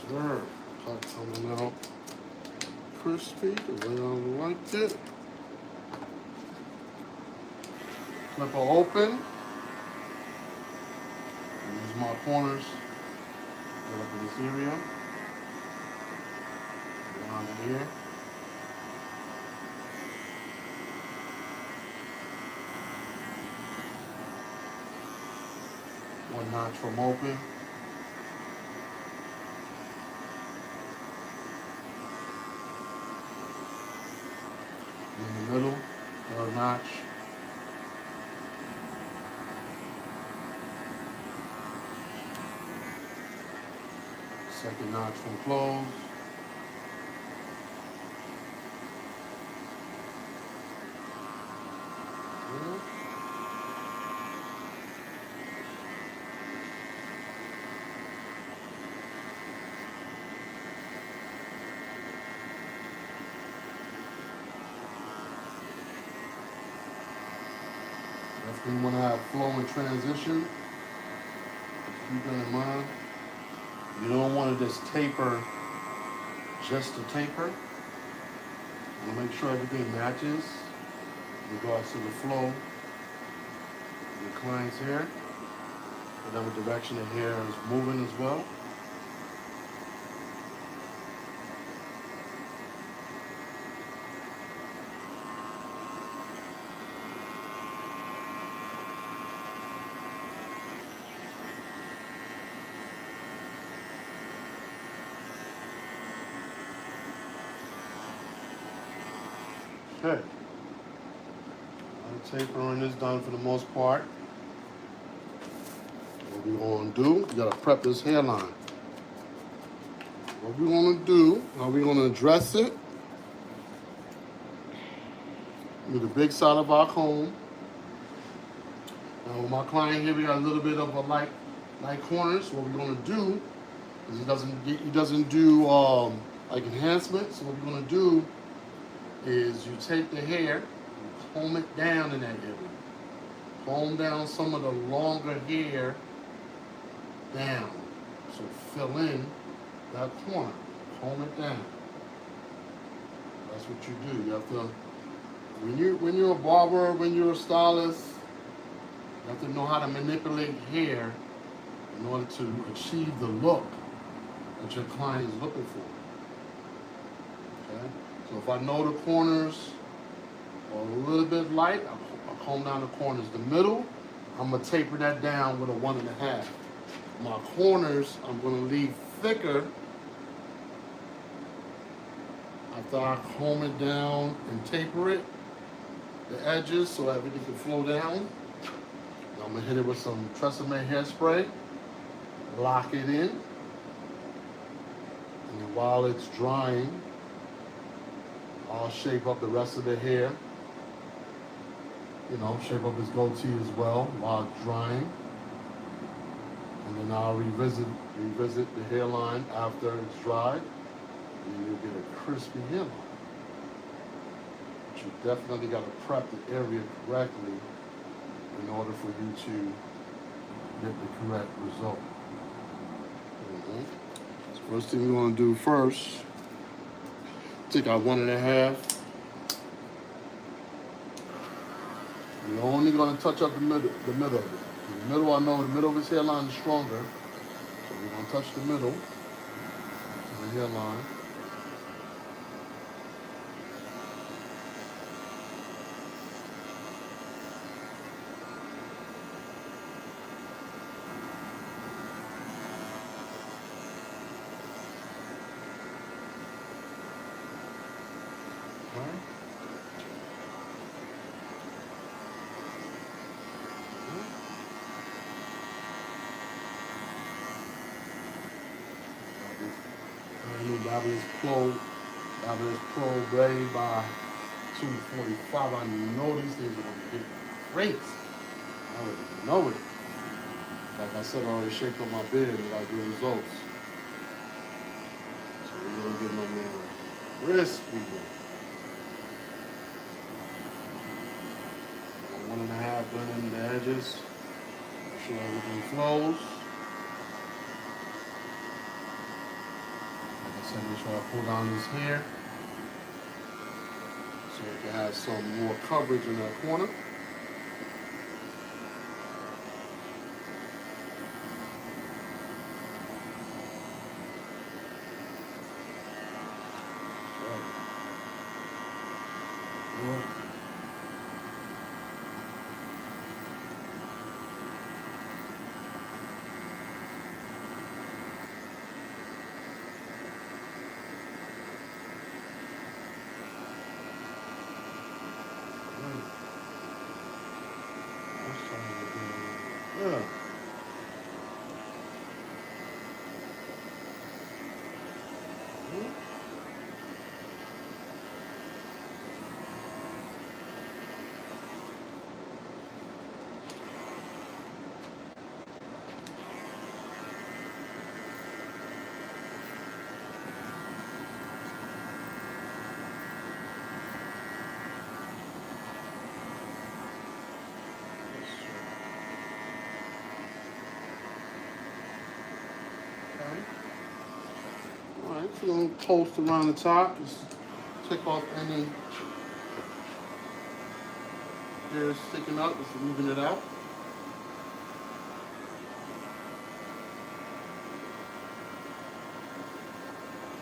Sir, cut coming out crispy the way I liked it. Clipper open. Use my corners. Get up in this area. Around here. One notch from open. In the middle, third notch. Second notch from close. You want to have flow and transition. Keep that in mind. You don't want to just taper just to taper. You want to make sure everything matches in regards to the flow of your client's hair, whatever direction the hair is moving as well. Okay. The tapering is done for the most part. What we're going to do, we got to prep this hairline. What we're going to do, now we're going to address it with the big side of our comb. Now with my client here, we got a little bit of a light corners. What we're going to do is he doesn't do like enhancements. So what we're going to do is you take the hair, and comb it down in that area. Comb down some of the longer hair down. So fill in that corner. Comb it down. That's what you do. You have to, when you're a barber, when you're a stylist, you have to know how to manipulate hair in order to achieve the look that your client is looking for. Okay? So if I know the corners are a little bit light, I'll comb down the corners. The middle, I'm gonna taper that down with a 1.5. My corners, I'm gonna leave thicker after I comb it down and taper it, the edges, so everything can flow down. I'm gonna hit it with some Tresemme hairspray, lock it in, and then while it's drying, I'll shape up the rest of the hair. You know, shape up his goatee as well while it's drying. And then I'll revisit the hairline after it's dried, and you'll get a crispy hairline. But you definitely gotta prep the area correctly in order for you to get the correct result. So first thing we want to do first, take our 1.5. We're only going to touch up the middle of it. The middle, I know the middle of his hairline is stronger, so we're going to touch the middle of the hairline. Babylon's Pro ready by 2:45. I know these things are going to get great. I already know it. Like I said, I already shaped up my beard and got good results. So we're going to get my man crispy. 1.5 blend in the edges. Make sure everything flows. So make sure I pull down this hair so it can have some more coverage in that corner. Alright, so I'm gonna toast around the top. Just take off any hairs sticking up, just moving it out.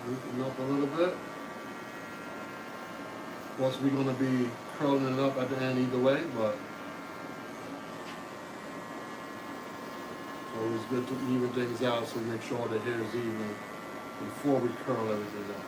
Loosen up a little bit. Of course, we're going to be curling it up at the end either way, but it's always good to even things out so we make sure the hair is even before we curl everything up.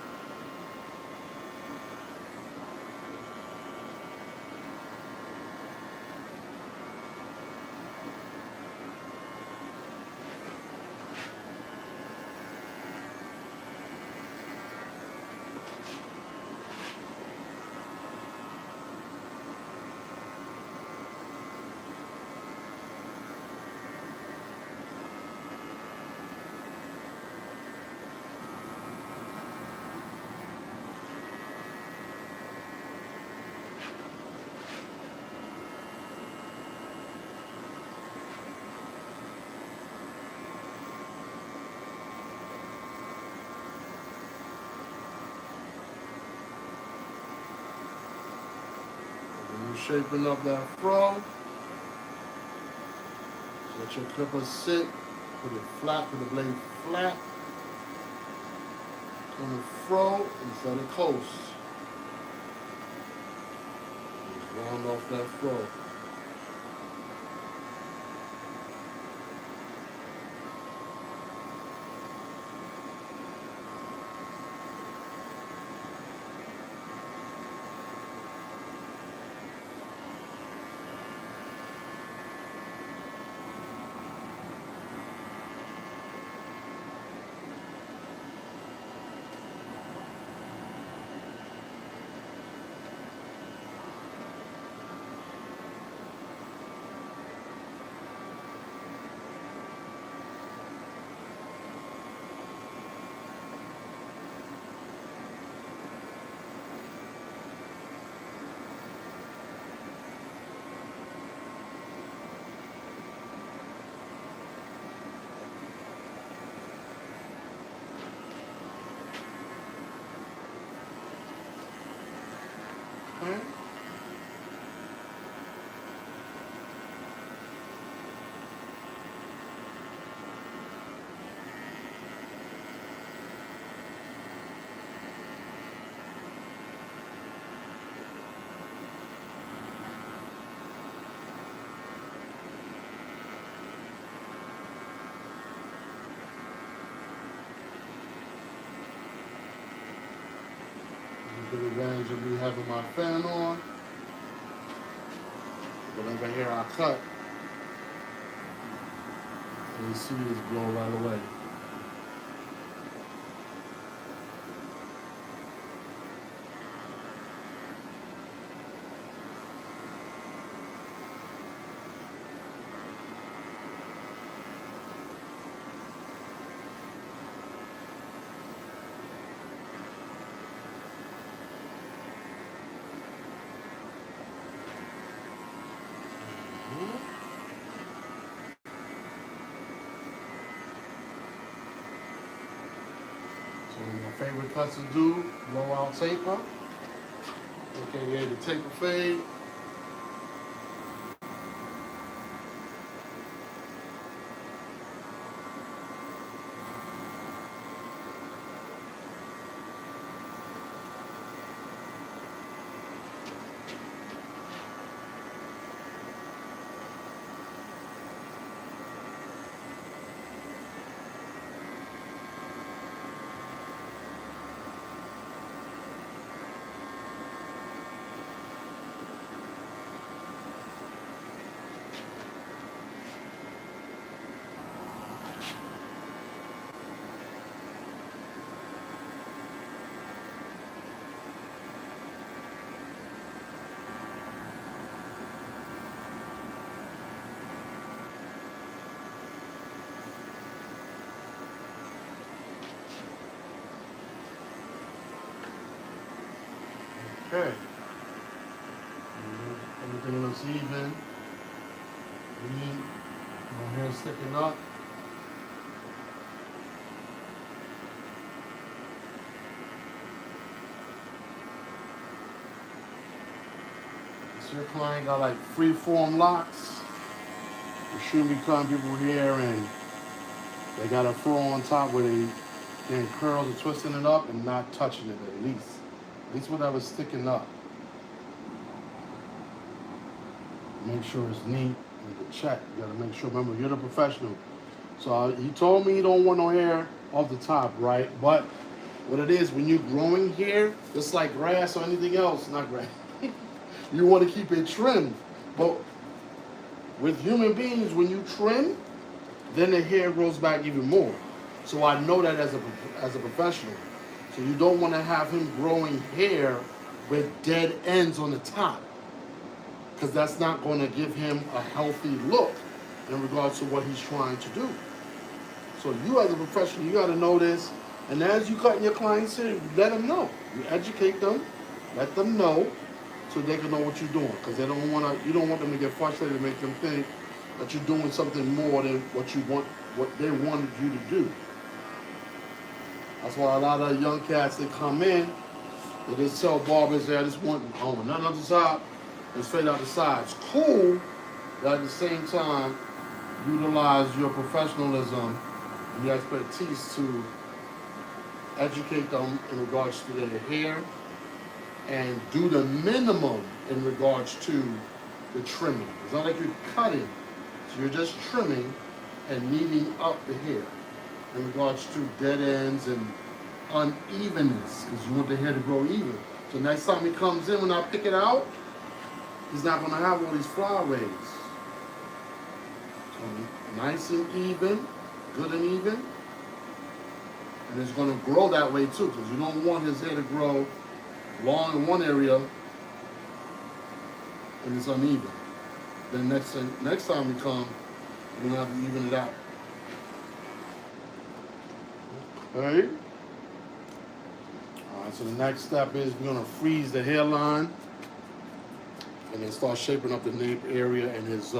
Shaping up that fro. So let your clipper sit. Put it flat, put the blade flat. On the fro instead of coast. Just round off that fro. Okay. Take advantage of me having my fan on. Whatever hair I cut, you see this blow right away. So my favorite cuts to do, blowout taper, aka the taper fade. Okay. Everything looks even. No hair sticking up. So your client got like free-form locks. You shouldn't be cutting people here, and they got a fro on top where they getting curls and twisting it up and not touching it at least. At least whatever's sticking up. Make sure it's neat and the check. You gotta make sure. Remember, you're the professional. So he told me he don't want no hair off the top, right? But what it is, when you're growing hair, just like grass or anything else, not grass. You want to keep it trimmed. But with human beings, when you trim, then the hair grows back even more. So I know that as a professional. So you don't want to have him growing hair with dead ends on the top, because that's not going to give him a healthy look in regards to what he's trying to do. So you as a professional, you got to know this. And as you cutting your clients here, let them know. You educate them, let them know, so they can know what you're doing. Because they don't want to. You don't want them to get frustrated and make them think that you're doing something more than what they wanted you to do. That's why a lot of young cats that come in, they just tell barbers, I just want nothing on the top and straight out the sides. Cool, but at the same time, utilize your professionalism and your expertise to educate them in regards to their hair and do the minimum in regards to the trimming. It's not like you're cutting, so you're just trimming and kneading up the hair in regards to dead ends and unevenness, because you want the hair to grow even. So next time he comes in, when I pick it out, he's not going to have all these flyaways. So nice and even, good and even. And it's going to grow that way too, because you don't want his hair to grow long in one area and it's uneven. Then next time we come, we're going to have to even it out. Okay. All right, so the next step is we're going to freeze the hairline and then start shaping up the nape area and his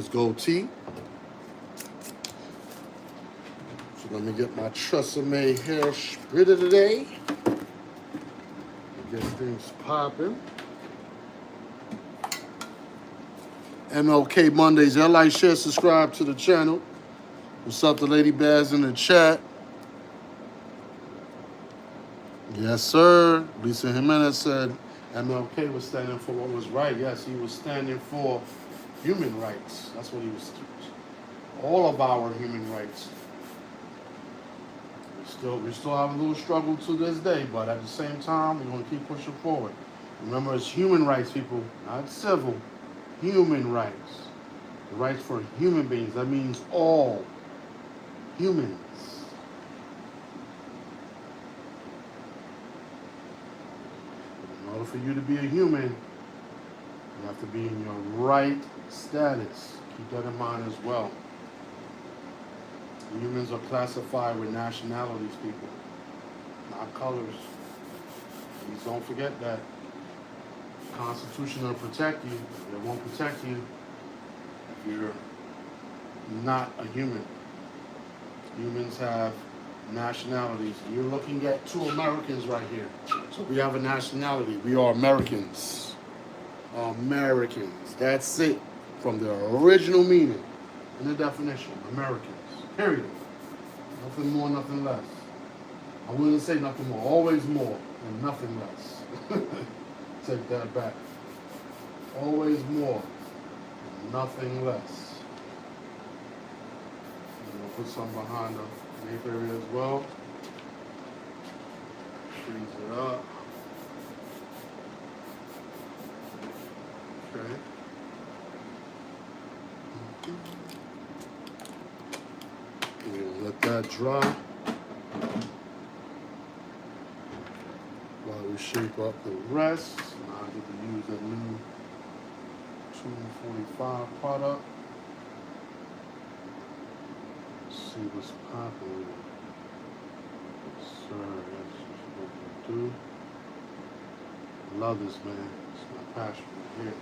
goatee. So let me get my Tresemme hair splitter today. Get things popping. MLK Mondays. Y'all like, share, subscribe to the channel. What's up, the lady bears in the chat? Yes, sir. Lisa Jimenez said MLK was standing for what was right. Yes, he was standing for human rights. That's what he was teaching. All of our human rights. We still have a little struggle to this day, but at the same time, we're going to keep pushing forward. Remember, it's human rights, people, not civil. Human rights. The rights for human beings. That means all humans. In order for you to be a human, you have to be in your right status. Keep that in mind as well. Humans are classified with nationalities, people, not colors. Please don't forget that. The Constitution will protect you. It won't protect you if you're not a human. Humans have nationalities. You're looking at two Americans right here. So we have a nationality. We are Americans. Americans. That's it. From the original meaning and the definition. Americans. Period. Nothing more, nothing less. I wouldn't say nothing more. Always more and nothing less. Take that back. Always more and nothing less. I'm going to put some behind the nape area as well. Freeze it up. Okay. We'll let that dry while we shape up the rest. Now I get to use that new 245 product. Let's see what's popping with it. Yes, sir, that's what we do. Love this, man. It's my passion right here.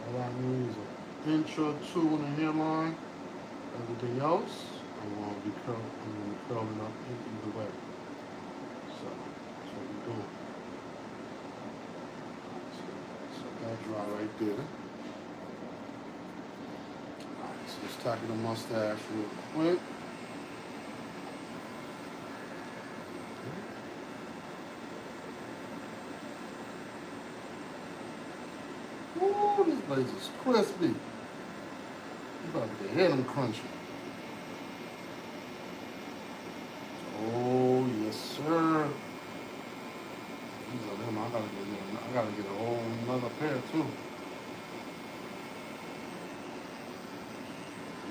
All I need is an inch or two on the hairline. Everything else, I'm gonna be curling up either way. So that's what we're doing. So that dry right there. Alright, so let's tackle the mustache real quick. Ooh, this blaze is crispy. You about to hear them crunchy. Oh yes, sir. These are them. I gotta get a whole another pair too.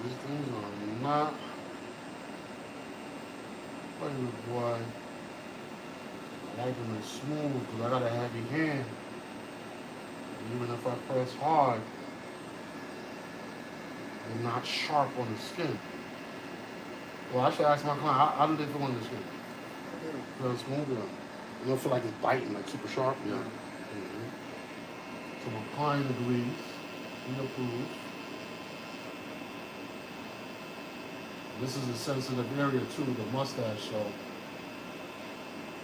These things are not playing with, boy. I like them as smooth because I got a heavy hand. Even if I press hard, they're not sharp on the skin. Well, I should ask my client, how do they feel on the skin? Feel smooth? Yeah. You don't feel like it's biting, like super sharp? Yeah. Mm-hmm. So my client agrees. He approves. This is a sensitive area too, the mustache, so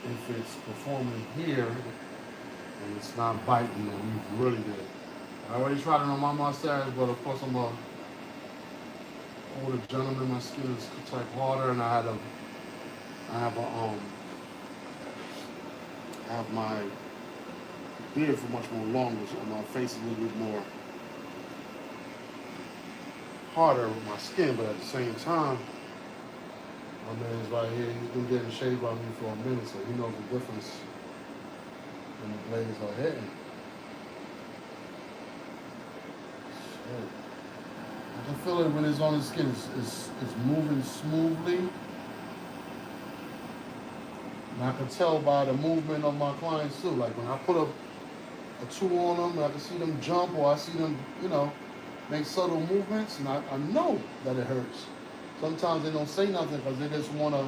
if it's performing here and it's not biting, then we really good. I already tried it on my mustache, but of course I'm a older gentleman. My skin is type harder, and I have my beard for much more longer, so my face is a little bit more harder with my skin. But at the same time, my man's right here. He's been getting shaved by me for a minute, so he knows the difference when the blades are hitting. Shit. I can feel it when it's on his skin. It's moving smoothly. And I can tell by the movement of my clients too. Like when I put a tool on them, and I can see them jump, or I see them, make subtle movements, and I know that it hurts. Sometimes they don't say nothing because they just want to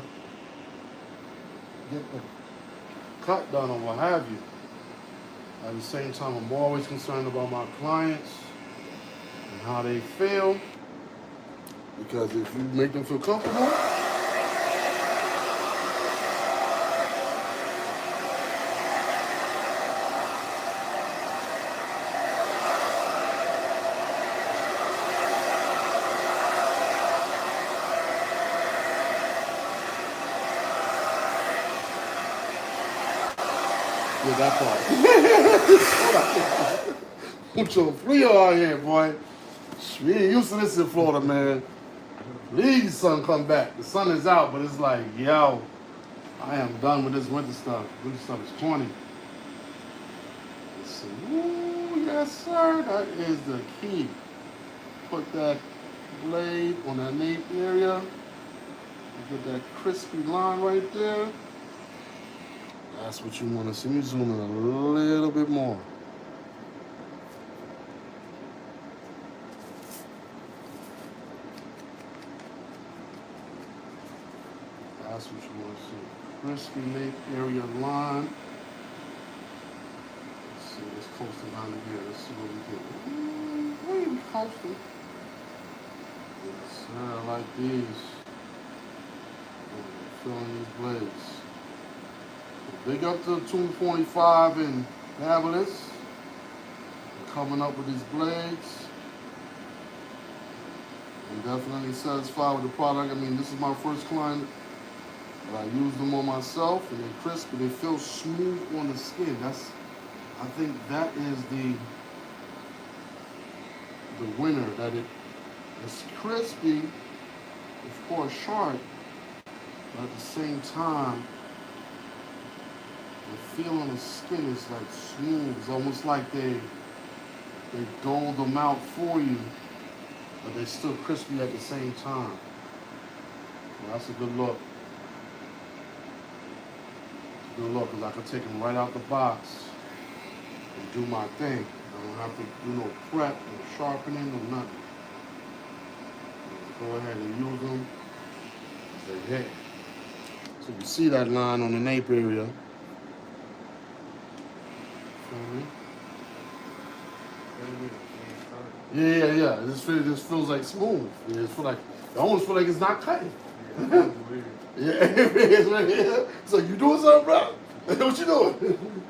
get the cut done or what have you. At the same time, I'm always concerned about my clients and how they feel, because if you make them feel comfortable, yeah, that part. Mucho frío out here, boy. We ain't used to this in Florida, man. Please, sun, come back. The sun is out, but it's like, yo, I am done with this winter stuff. Winter stuff is corny. Let's see. Ooh, yes, sir. That is the key. Put that blade on that nape area. Get that crispy line right there. That's what you want to see. Me zoom in a little bit more. That's what you want to see. Crispy nape area line. Let's see, let's close it down here. Let's see what we get. Ooh, we coasting. Yes, sir, I like these. Filling these blades. Big up to 245 and fabulous. Coming up with these blades. I'm definitely satisfied with the product. I mean, this is my first client. But I use them on myself, and they're crisp, and they feel smooth on the skin. I think that is the winner. That it's crispy, of course, sharp, but at the same time, the feel on the skin is like smooth. It's almost like they doled them out for you, but they're still crispy at the same time. Well, that's a good look. Good look, because I can take them right out the box and do my thing. I don't have to do no prep, no sharpening, no nothing. Go ahead and use them as they hit. So you see that line on the nape area. Yeah. It just feels like smooth. It feels like I almost feel like it's not cutting. Yeah, that's weird. Yeah, it is right here. So you doing something, bro? What you doing?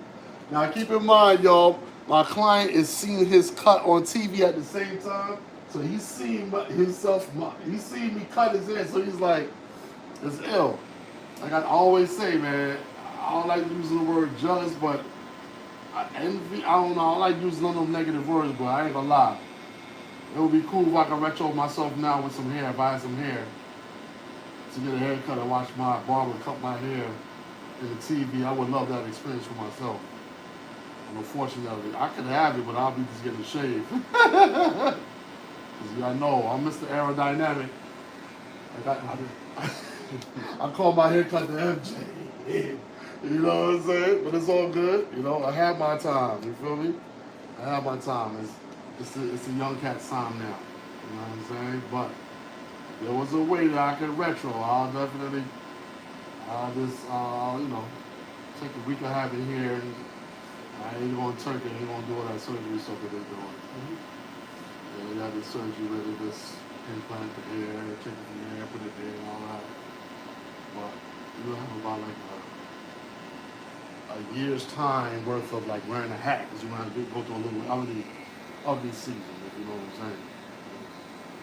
Now keep in mind, y'all, my client is seeing his cut on TV at the same time. So he's seeing he's seeing me cut his hair. So he's like, it's ill. Like I always say, man, I don't like using the word jealous, but envy, I don't know, I don't like using none of them negative words, but I ain't gonna lie. It would be cool if I could retro myself now with some hair, buy some hair, to get a haircut and watch my barber cut my hair in the TV. I would love that experience for myself. And unfortunately, I could have it, but I'll be just getting shaved. Because I know, I'm Mr. Aerodynamic. Like I call my haircut the MJ. You know what I'm saying? But it's all good. You know, I have my time. You feel me? I have my time. It's a young cat's time now. You know what I'm saying? But there was a way that I could retro. I'll just, you know, take a week of having here and I ain't going to Turkey. I ain't going to do all that surgery stuff that they're doing. Yeah, they got the surgery where they just implant the hair, take it from the hair, put it there and all that. But you have about like a year's time worth of like wearing a hat because you want to go through a little ugly season, if you know what I'm saying.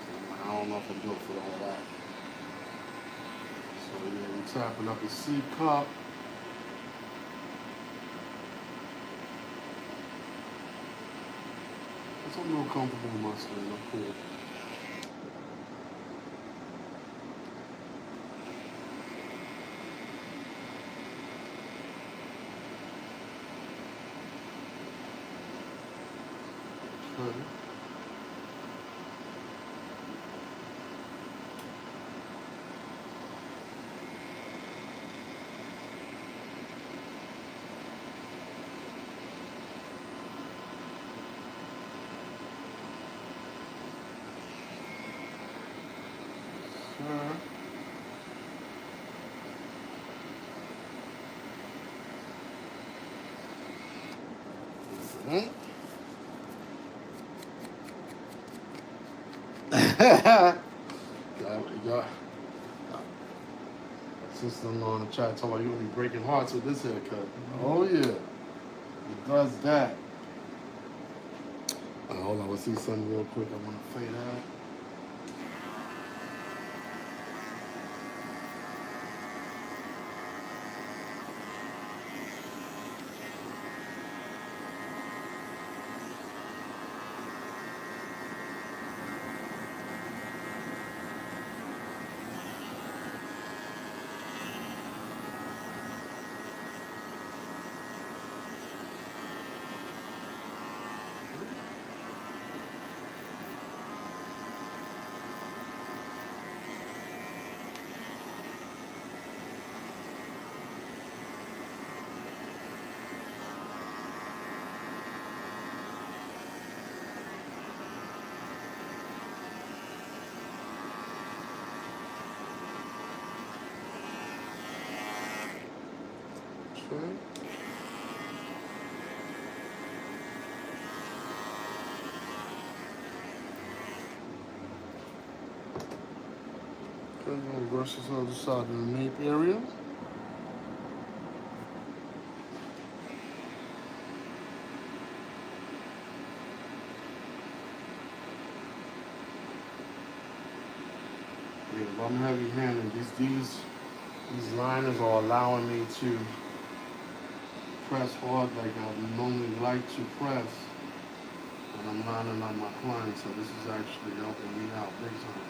So, I don't know if I'm built for all that. So yeah, we're tapping up the C cup. I'm a little comfortable in my skin. I'm cool. Okay. Mm-hmm. Yeah. Sister-in-law in the chat talking about you gonna be breaking hearts with this haircut. Oh yeah, it does that. Hold on, let's see something real quick. I want to fade out. Okay. Okay, we'll brush this other side of the nape area. Yeah, I'm heavy-handed. These liners are allowing me to press hard like I normally like to press when I'm lining on my clients. So this is actually helping me out big time.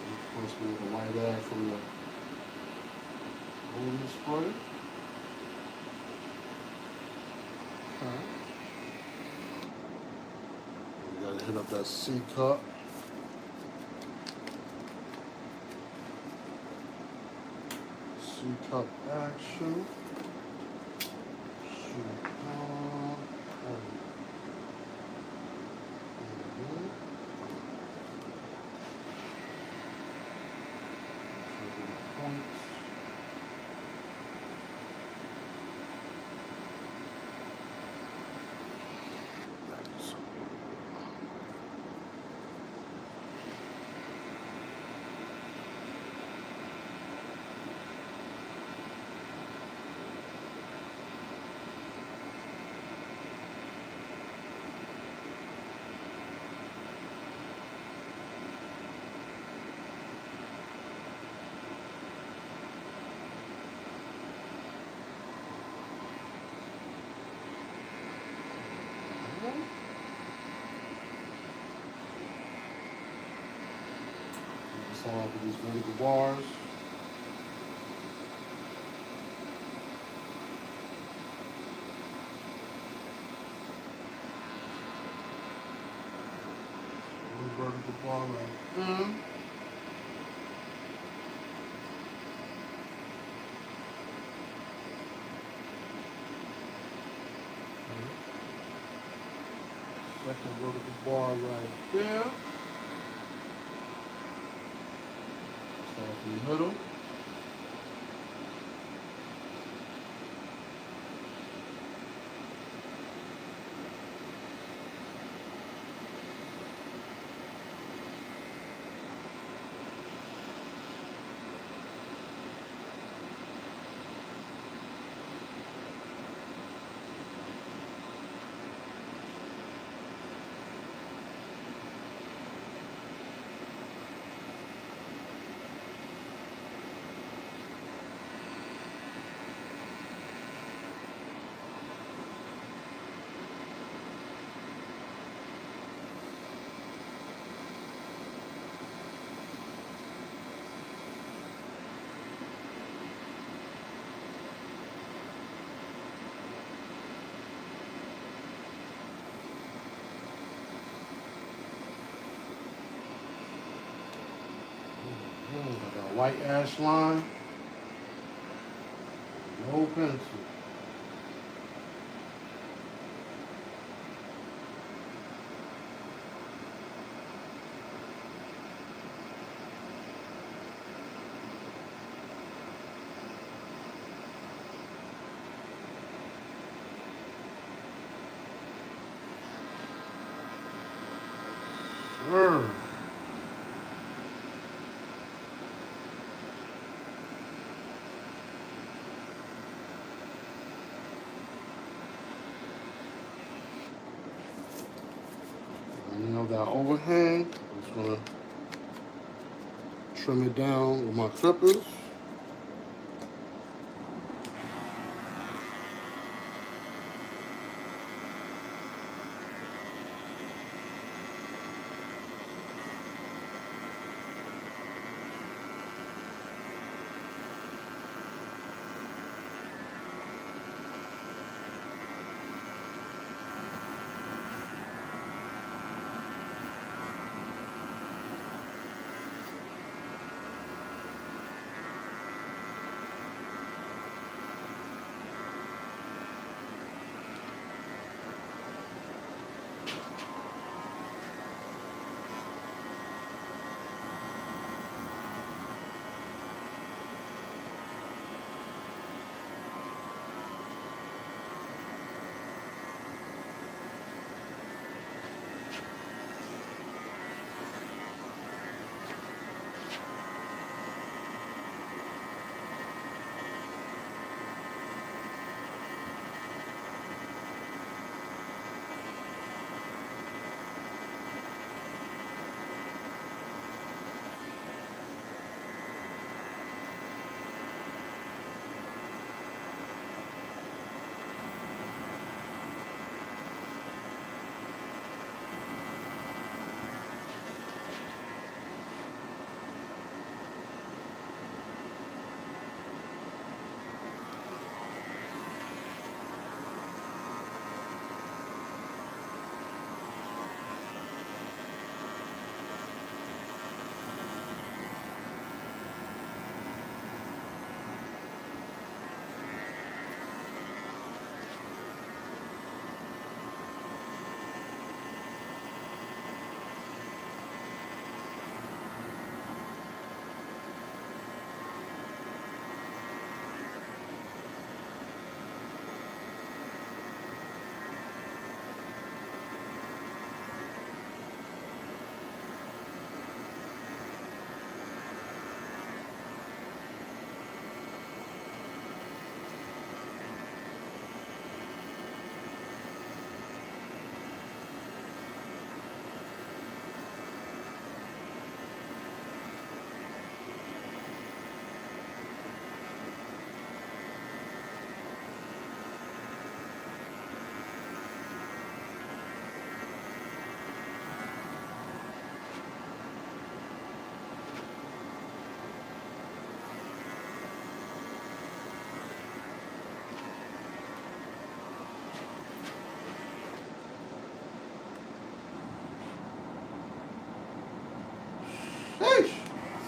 Of course, we have a white ash from the golden spray. Okay. Tighten up that C cup. C cup action. C cup. Points. Start off with these vertical bars. One vertical bar right there. Second vertical bar right there. Start in the middle. I got a white ash line. No pencil. Sure. You know that overhang, I'm just gonna trim it down with my clippers.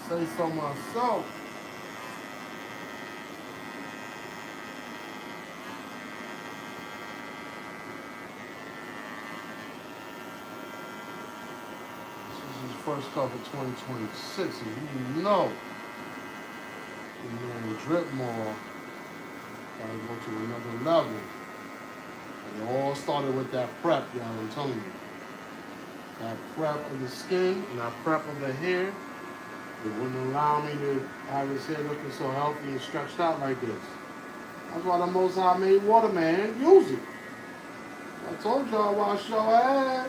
Say so myself. This is his first car for 2026. And you know, the man DripMoor gotta go to another level. And it all started with that prep, y'all. I'm telling you. That prep of the skin and that prep of the hair, it wouldn't allow me to have his hair looking so healthy and stretched out like this. That's why the Most High made water, man. Use it. I told y'all wash your ass.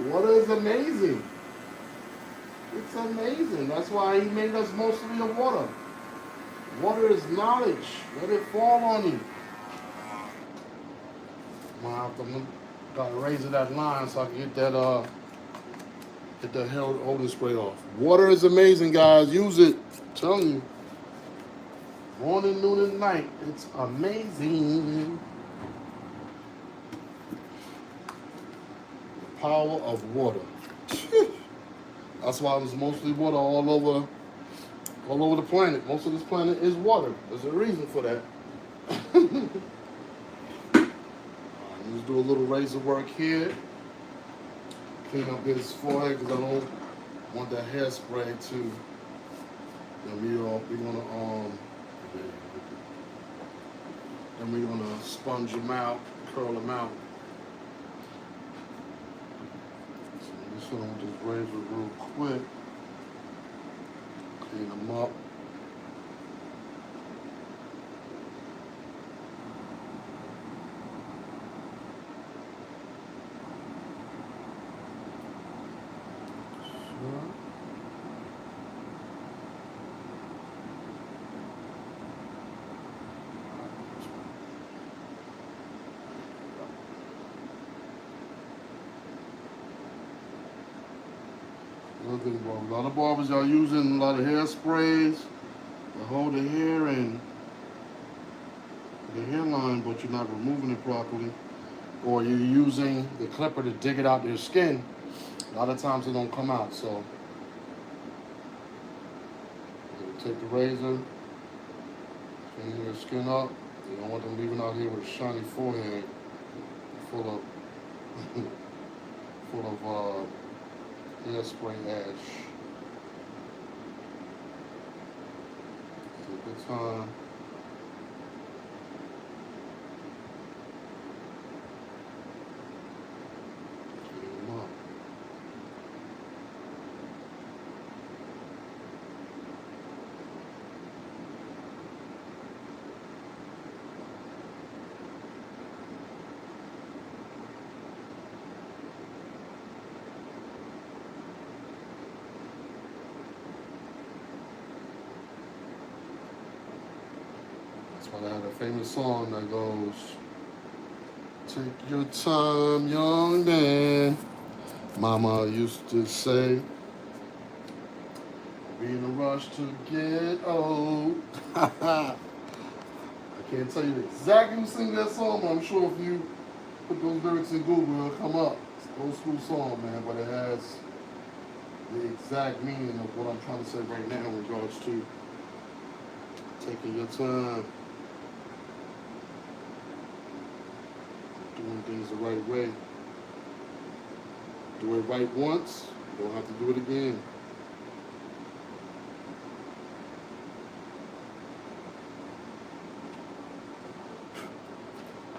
Water is amazing. It's amazing. That's why he made us mostly of water. Water is knowledge. Let it fall on you. Gotta raise that line so I can get that holding spray off. Water is amazing, guys. Use it. I'm telling you. Morning, noon, and night. It's amazing. The power of water. That's why there's mostly water all over the planet. Most of this planet is water. There's a reason for that. Let's do a little razor work here. Clean up his forehead because I don't want that hairspray to. We're gonna sponge him out, curl him out. So I'm just gonna just razor real quick. Clean him up. A lot of barbers are using a lot of hairsprays to hold the hair and the hairline, but you're not removing it properly. Or you're using the clipper to dig it out your skin. A lot of times it don't come out, so you take the razor, clean your skin up. You don't want them leaving out here with a shiny forehead full of hairspray ash. Take your time. Clean them up. But I had a famous song that goes, "Take your time, young man." Mama used to say, "Be in a rush to get old." I can't tell you exactly who sing that song, but I'm sure if you put those lyrics in Google, it'll come up. It's an old school song, man, but it has the exact meaning of what I'm trying to say right now in regards to taking your time. Doing things the right way. Do it right once, you don't have to do it again.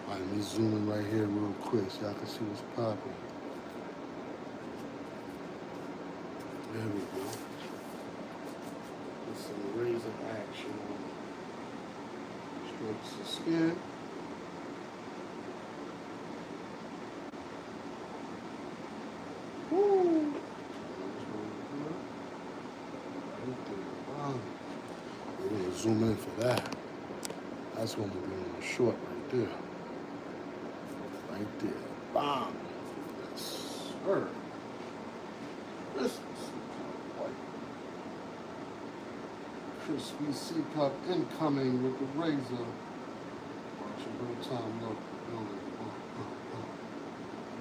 All right, let me zoom in right here real quick so y'all can see what's popping. There we go. Get some razor action on strokes of skin. We're gonna zoom in for that. That's when we're doing the short right there. Right there. Bam. Yes, sir. This is white. Crispy C-cup incoming with the razor. Watch your real time look.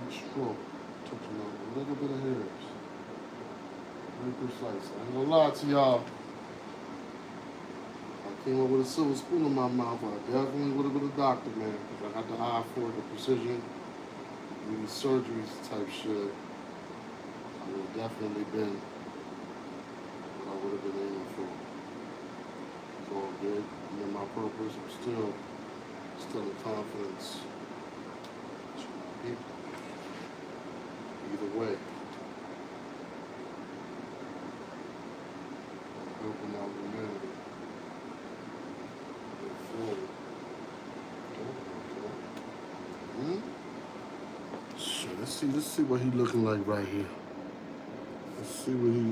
Each stroke touching up a little bit of hairs. Very precise. I ain't gonna lie to y'all. I came up with a silver spoon in my mouth. I definitely would have been a doctor, man, because I had the eye for the precision, these surgeries type shit. I would have definitely been what I would have been aiming for. It's all good. I'm in my purpose. I'm still in confidence. Either way, I'm helping out humanity. Sure, let's see what he looking like right here. Let's see what he.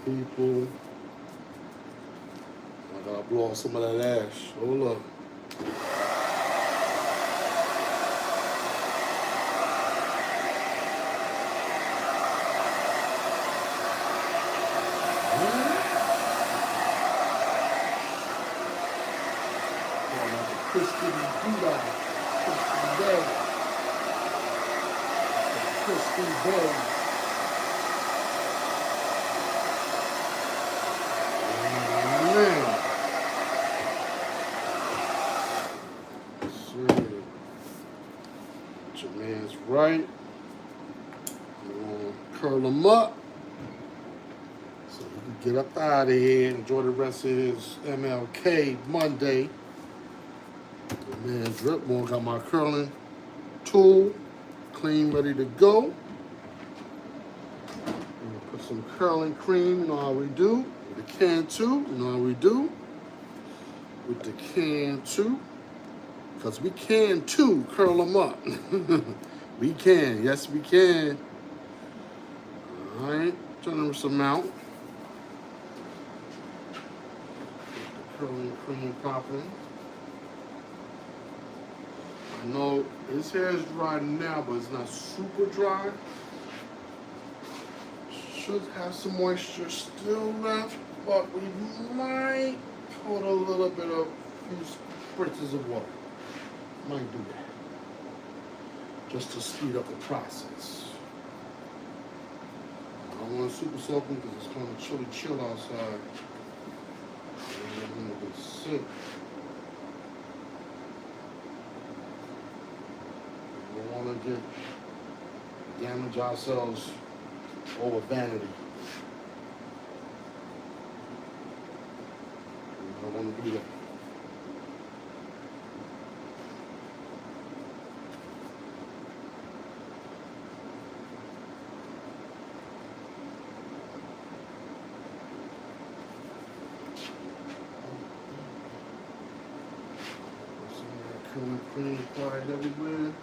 People. I gotta blow off some of that ash. Hold up. Crispy Buddha, crispy bag, crispy bag. Man, sir, your man's right. You want to curl him up so he can get up out of here and enjoy the rest of his MLK Monday. The man DripMoor got my curling tool, clean, ready to go. Put some curling cream, you know how we do. With the can too, you know how we do. With the can too. Because we can too curl them up. We can, yes we can. Alright, generous amount. The curling cream popping. I know his hair is dry now, but it's not super dry. Should have some moisture still left, but we might put a little bit of few spritzes of water. Might do that. Just to speed up the process. I don't want to super soak them because it's kind of chill outside. I'm gonna get sick. We don't want to damage ourselves over vanity. I don't want to do that. Cream applied everywhere.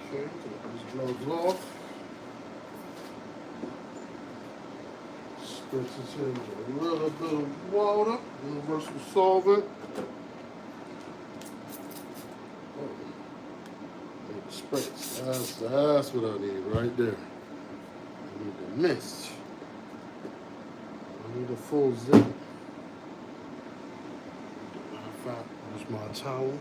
Okay, so these gloves off. Spritz this into a little bit of water, universal solvent. Need the spritz. That's what I need right there. I need the mist. I need a full zip. Here's my towel.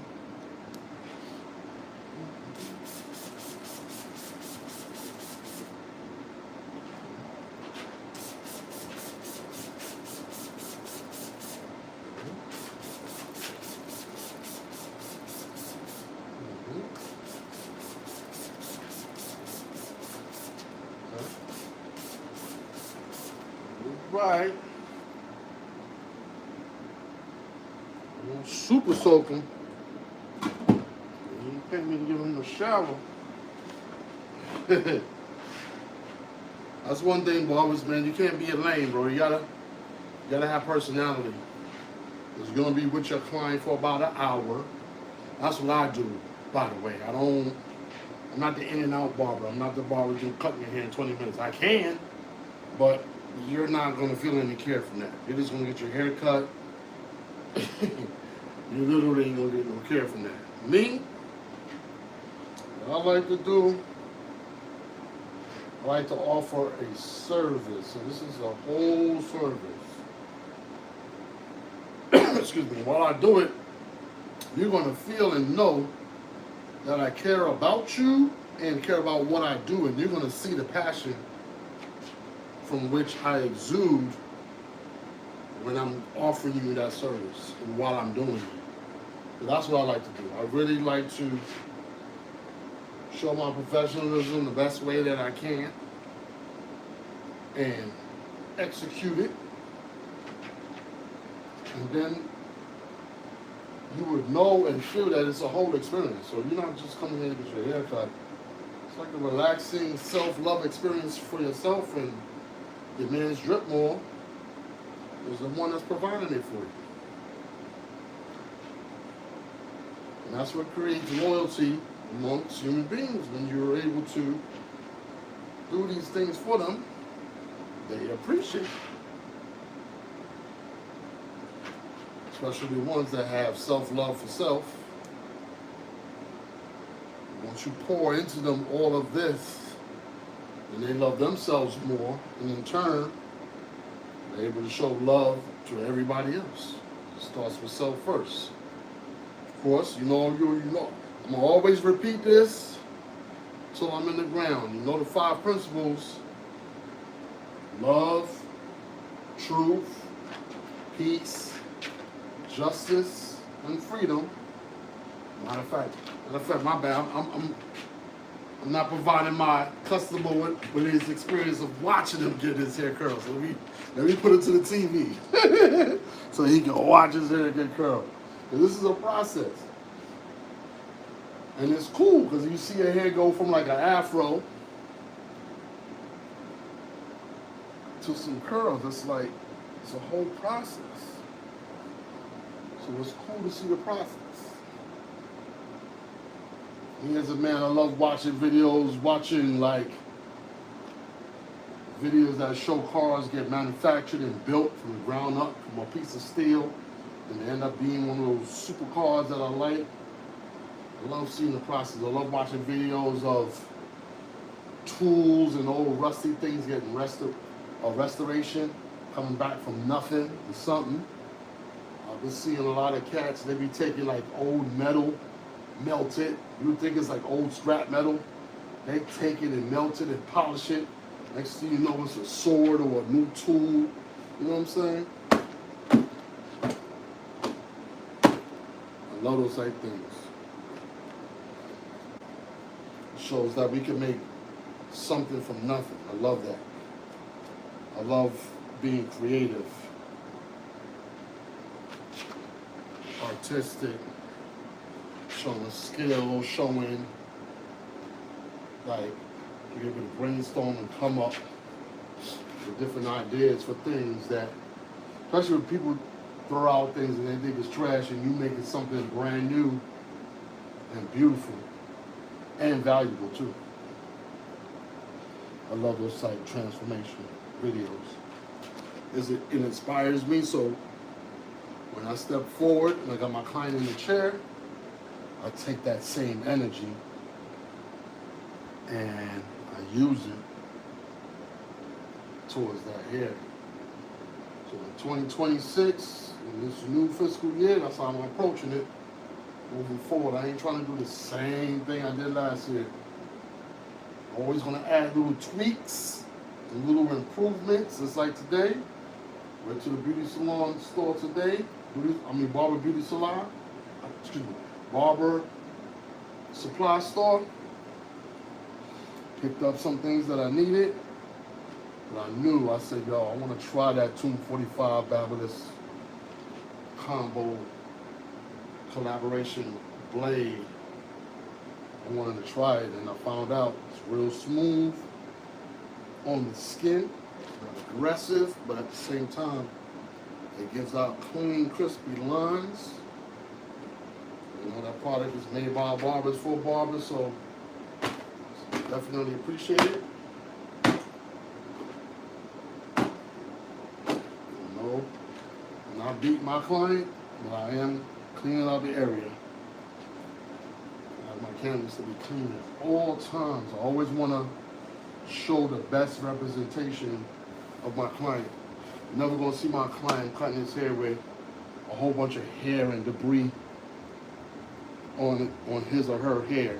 Right. Super soak him. You pay me to give him a shower. That's one thing, boys, man. You can't be a lame, bro. You gotta have personality. Because you're gonna be with your client for about an hour. That's what I do, by the way. I'm not the in and out barber. I'm not the barber who can cut your hair in 20 minutes. I can, but you're not going to feel any care from that. You're just going to get your hair cut. You literally ain't going to get no care from that. Me, what I like to do, I like to offer a service. So this is a whole service. Excuse me. While I do it, you're going to feel and know that I care about you and care about what I do. And you're going to see the passion from which I exude when I'm offering you that service and while I'm doing it. So that's what I like to do. I really like to show my professionalism the best way that I can and execute it. And then you would know and feel that it's a whole experience. So you're not just coming in to get your hair cut. It's like a relaxing self-love experience for yourself, and your man's DripMoor is the one that's providing it for you. And that's what creates loyalty amongst human beings. When you're able to do these things for them, they appreciate it. Especially the ones that have self-love for self. Once you pour into them all of this, and they love themselves more, and in turn, they're able to show love to everybody else. It starts with self first. Of course, you know, I'm gonna always repeat this till I'm in the ground. You know the 5 principles: love, truth, peace, justice, and freedom. Matter of fact, my bad. I'm not providing my customer with his experience of watching him get his hair curled. So let me put it to the TV so he can watch his hair get curled. And this is a process, and it's cool because you see your hair go from like an afro to some curls. It's a whole process. So it's cool to see the process. Me as a man, I love watching videos, videos that show cars get manufactured and built from the ground up, from a piece of steel, and they end up being one of those supercars that I like. I love seeing the process. I love watching videos of tools and old rusty things getting restoration, coming back from nothing to something. I've been seeing a lot of cats, they be taking like old metal, melt it. You would think it's like old scrap metal. They take it and melt it and polish it. Next thing you know, it's a sword or a new tool. You know what I'm saying? I love those type things. It shows that we can make something from nothing. I love that. I love being creative, artistic, showing skill, showing like you're able to brainstorm and come up with different ideas for things that, especially when people throw out things and they think it's trash and you make it something brand new and beautiful and valuable too. I love those type of transformation videos. It inspires me, so when I step forward and I got my client in the chair, I take that same energy and I use it towards that hair. So in 2026, in this new fiscal year, that's how I'm approaching it. Moving forward, I ain't trying to do the same thing I did last year. I'm always going to add little tweaks and little improvements. Just like today, went to the beauty salon store today. Barber beauty salon. Barber supply store. Picked up some things that I needed. But I said, I want to try that Tomb 45 Babyliss combo collaboration blade. I wanted to try it, and I found out it's real smooth on the skin, not aggressive, but at the same time, it gives out clean, crispy lines. You know, that product is made by barbers for barbers, so definitely appreciate it. So, I'm not beating my client, but I am cleaning out the area. My canvas to be clean at all times. I always want to show the best representation of my client. You're never going to see my client cutting his hair with a whole bunch of hair and debris on his or her hair.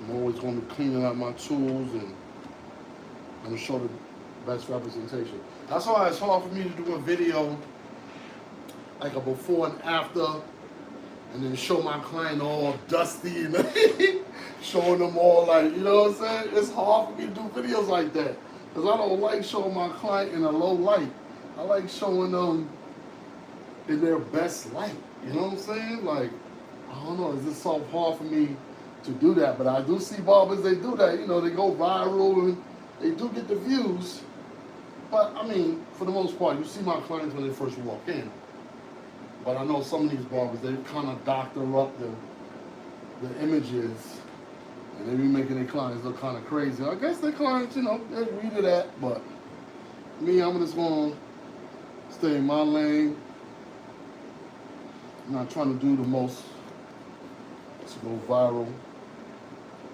I'm always going to be cleaning out my tools and I'm going to show the best representation. That's why it's hard for me to do a video like a before and after, and then show my client all dusty and showing them all like, you know what I'm saying? It's hard for me to do videos like that because I don't like showing my client in a low light. I like showing them in their best light. You know what I'm saying? Like, I don't know, it's just so hard for me to do that, but I do see barbers, they do that. You know, they go viral and they do get the views. But I mean, for the most part, you see my clients when they first walk in. But I know some of these barbers, they kind of doctor up the images, and they be making their clients look kind of crazy. I guess their clients, you know, they agree to that, but me, I'm just going to stay in my lane. I'm not trying to do the most to go viral,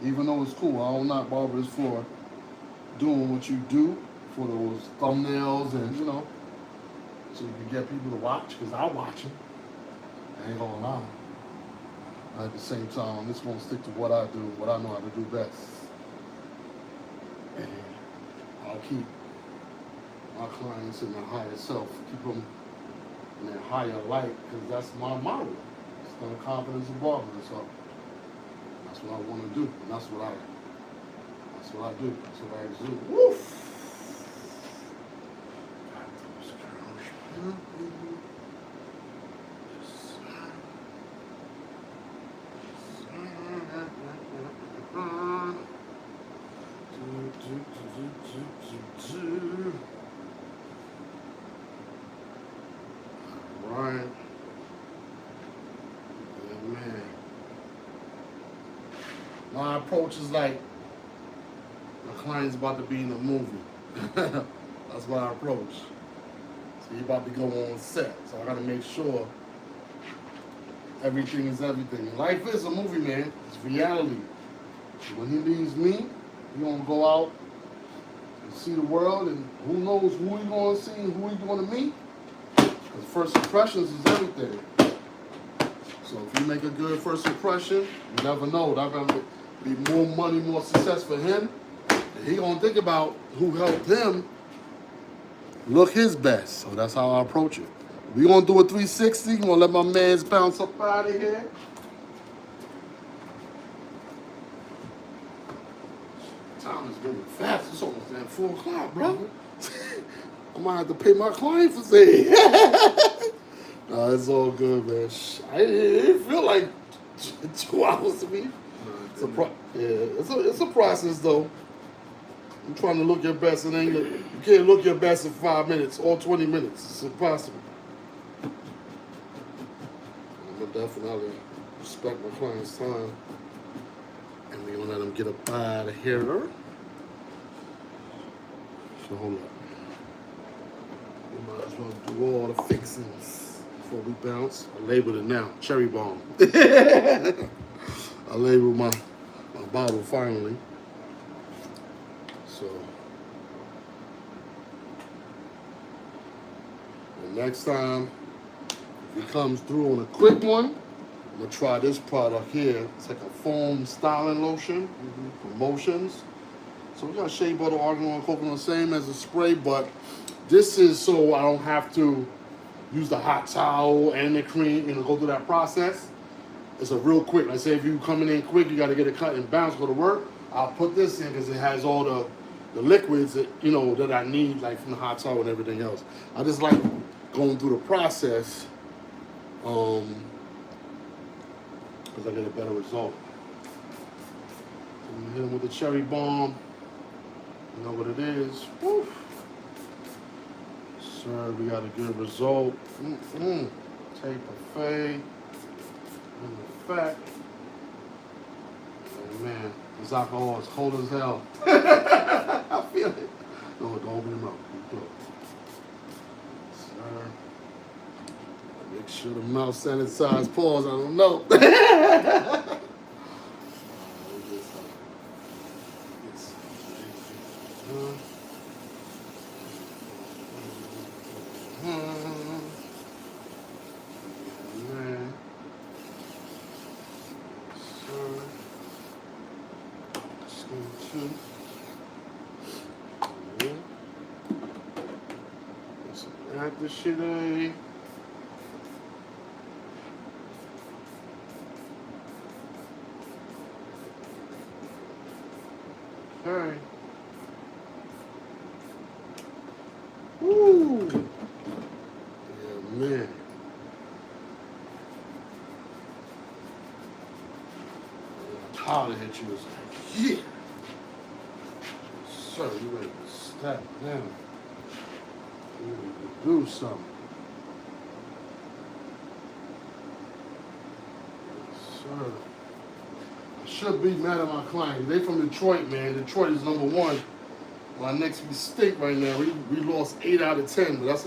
even though it's cool. I don't knock barbers for doing what you do for those thumbnails and, you know, so you can get people to watch, because I watch them. I ain't gonna lie. At the same time, I'm just gonna stick to what I do, what I know how to do best. And I'll keep my clients in their higher self, keep them in their higher light, because that's my motto. It's the confidence of barbering. So that's what I want to do, and that's what I do. That's what I exude. Woof! Right. Yeah, man. My approach is like my client's about to be in a movie. That's my approach. So he about to go on set. So I gotta make sure everything is everything. Life is a movie, man. It's reality. When he leaves me, he gonna go out and see the world, and who knows who he gonna see and who he gonna meet. Because first impressions is everything. So if you make a good first impression, you never know. That's gonna be more money, more success for him. And he gonna think about who helped him look his best. So that's how I approach it. We gonna do a 360. Gonna let my man's bounce up out of here. Time is moving fast. It's almost at 4 o'clock, bro. I might have to pay my client for saying. Nah, it's all good, man. It didn't feel like 2 hours to me. It's a process, though. I'm trying to look your best, and then you can't look your best in 5 minutes or 20 minutes. It's impossible. I'm gonna definitely respect my client's time, and we're gonna let them get up out of here. So hold up. We might as well do all the fixings before we bounce. I labeled it now, cherry bomb. I labeled my bottle finally. So the next time if it comes through on a quick one, I'm gonna try this product here. It's like a foam styling lotion for motions. So we got shea butter, argan oil, coconut, same as a spray, but this is so I don't have to use the hot towel and the cream, go through that process. It's a real quick. Like say if you coming in quick, you got to get it cut and bounce, go to work. I'll put this in because it has all the liquids that that I need, like from the hot towel and everything else. I just like going through the process because I get a better result. So we hit them with the cherry bomb. You know what it is. Woo. Sir, we got a good result. Tape buffet. In effect. Oh man, this alcohol is cold as hell. I feel it. No, don't open your mouth. Keep it closed. Sir. Make sure the mouth sanitized. Pause. I don't know. This shit, eh? Okay. Woo! Yeah, man. How to hit you is like, yeah. Sir, you ready to step down. You ready to do something. Sir. I should be mad at my client. They from Detroit, man. Detroit is number one. My next mistake right now, we lost 8 out of 10, but that's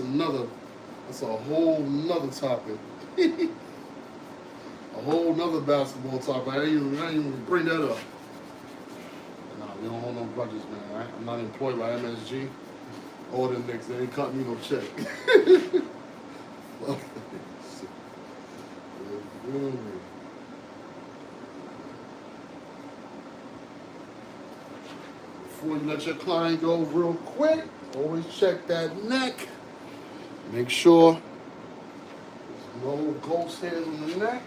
a whole nother topic. A whole nother basketball topic. I didn't even bring that up. Nah, we don't hold no grudges, man. I'm not employed by MSG or the Knicks. They ain't cut me no check. Before you let your client go real quick, always check that neck. Make sure there's no ghost hairs on the neck.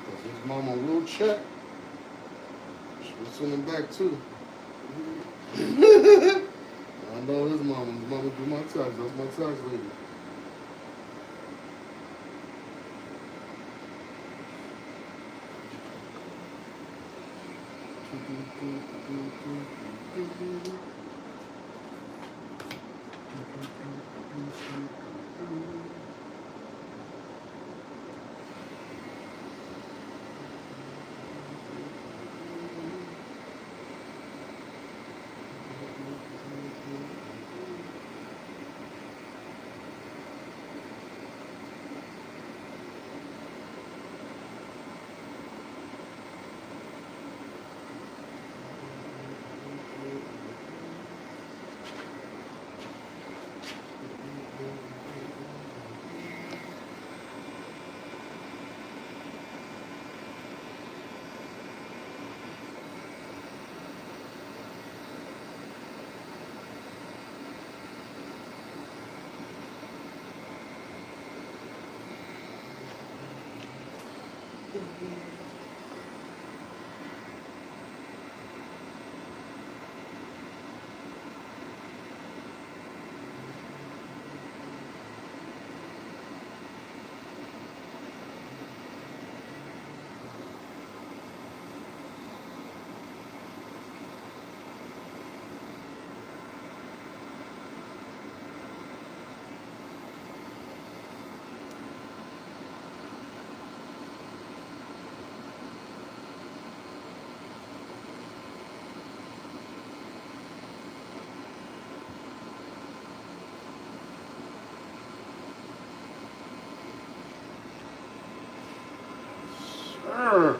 Because his mama will check. She'll send him back too. I know his mama. His mama do my tax. That's my tax lady. Sure.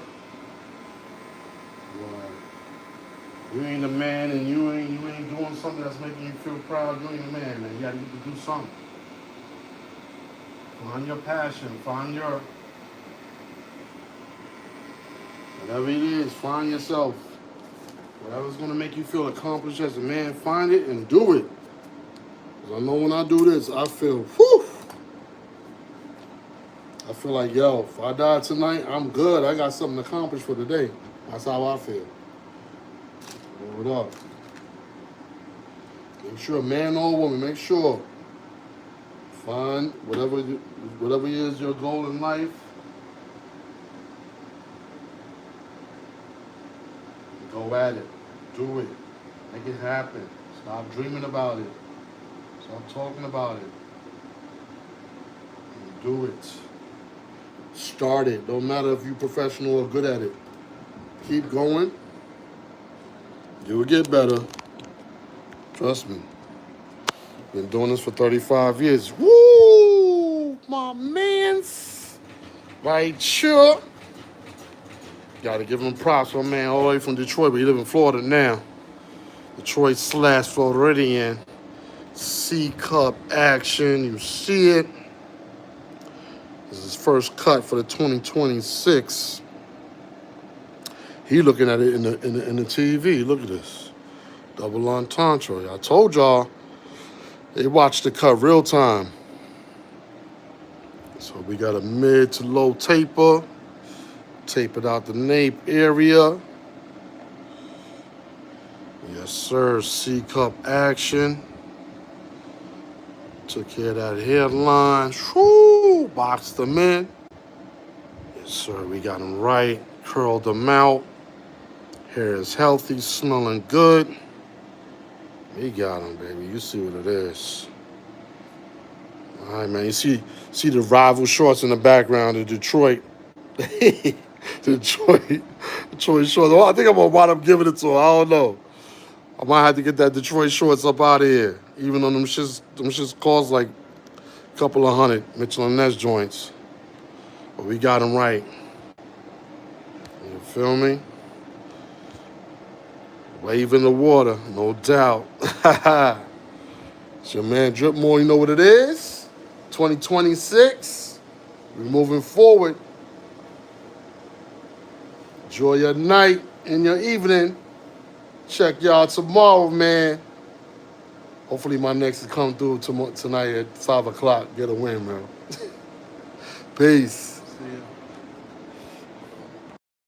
Well, you ain't a man and you ain't doing something that's making you feel proud. You ain't a man, man. You gotta do something. Find your passion. Find your whatever it is. Find yourself. Whatever's gonna make you feel accomplished as a man, find it and do it. Because I know when I do this, I feel, whew. I feel like, yo, if I die tonight, I'm good. I got something accomplished for today. That's how I feel. Hold it up. Make sure, man or woman, make sure. Find whatever is your goal in life. Go at it. Do it. Make it happen. Stop dreaming about it. Stop talking about it. And do it. Start it. Don't matter if you're professional or good at it. Keep going. You'll get better. Trust me. Been doing this for 35 years. Woo! My mans. Right sure. Gotta give him props, my man, all the way from Detroit, but he live in Florida now. Detroit / Floridian. C Cup action, you see it. This is his first cut for the 2026. He looking at it in the TV. Look at this. Double entendre. I told y'all, they watched the cut real time. So we got a mid to low taper. Tapered out the nape area. Yes, sir. C Cup action. Took care of that hairline. Whoo! Boxed them in. Yes, sir. We got them right. Curled them out. Hair is healthy, smelling good. We got them, baby. You see what it is. All right, man. You see the rival shorts in the background of Detroit. Detroit shorts. Well, I think I'm gonna wind up giving it to him. I don't know. I might have to get that Detroit shorts up out of here. Even though them shits cost like a couple of $100, Mitchell and Ness joints. But we got them right. You feel me? Wave in the water, no doubt. It's your man DripMoor, you know what it is? 2026. We're moving forward. Enjoy your night and your evening. Check y'all tomorrow, man. Hopefully my next will come through tonight at 5 o'clock. Get a win, bro. Peace.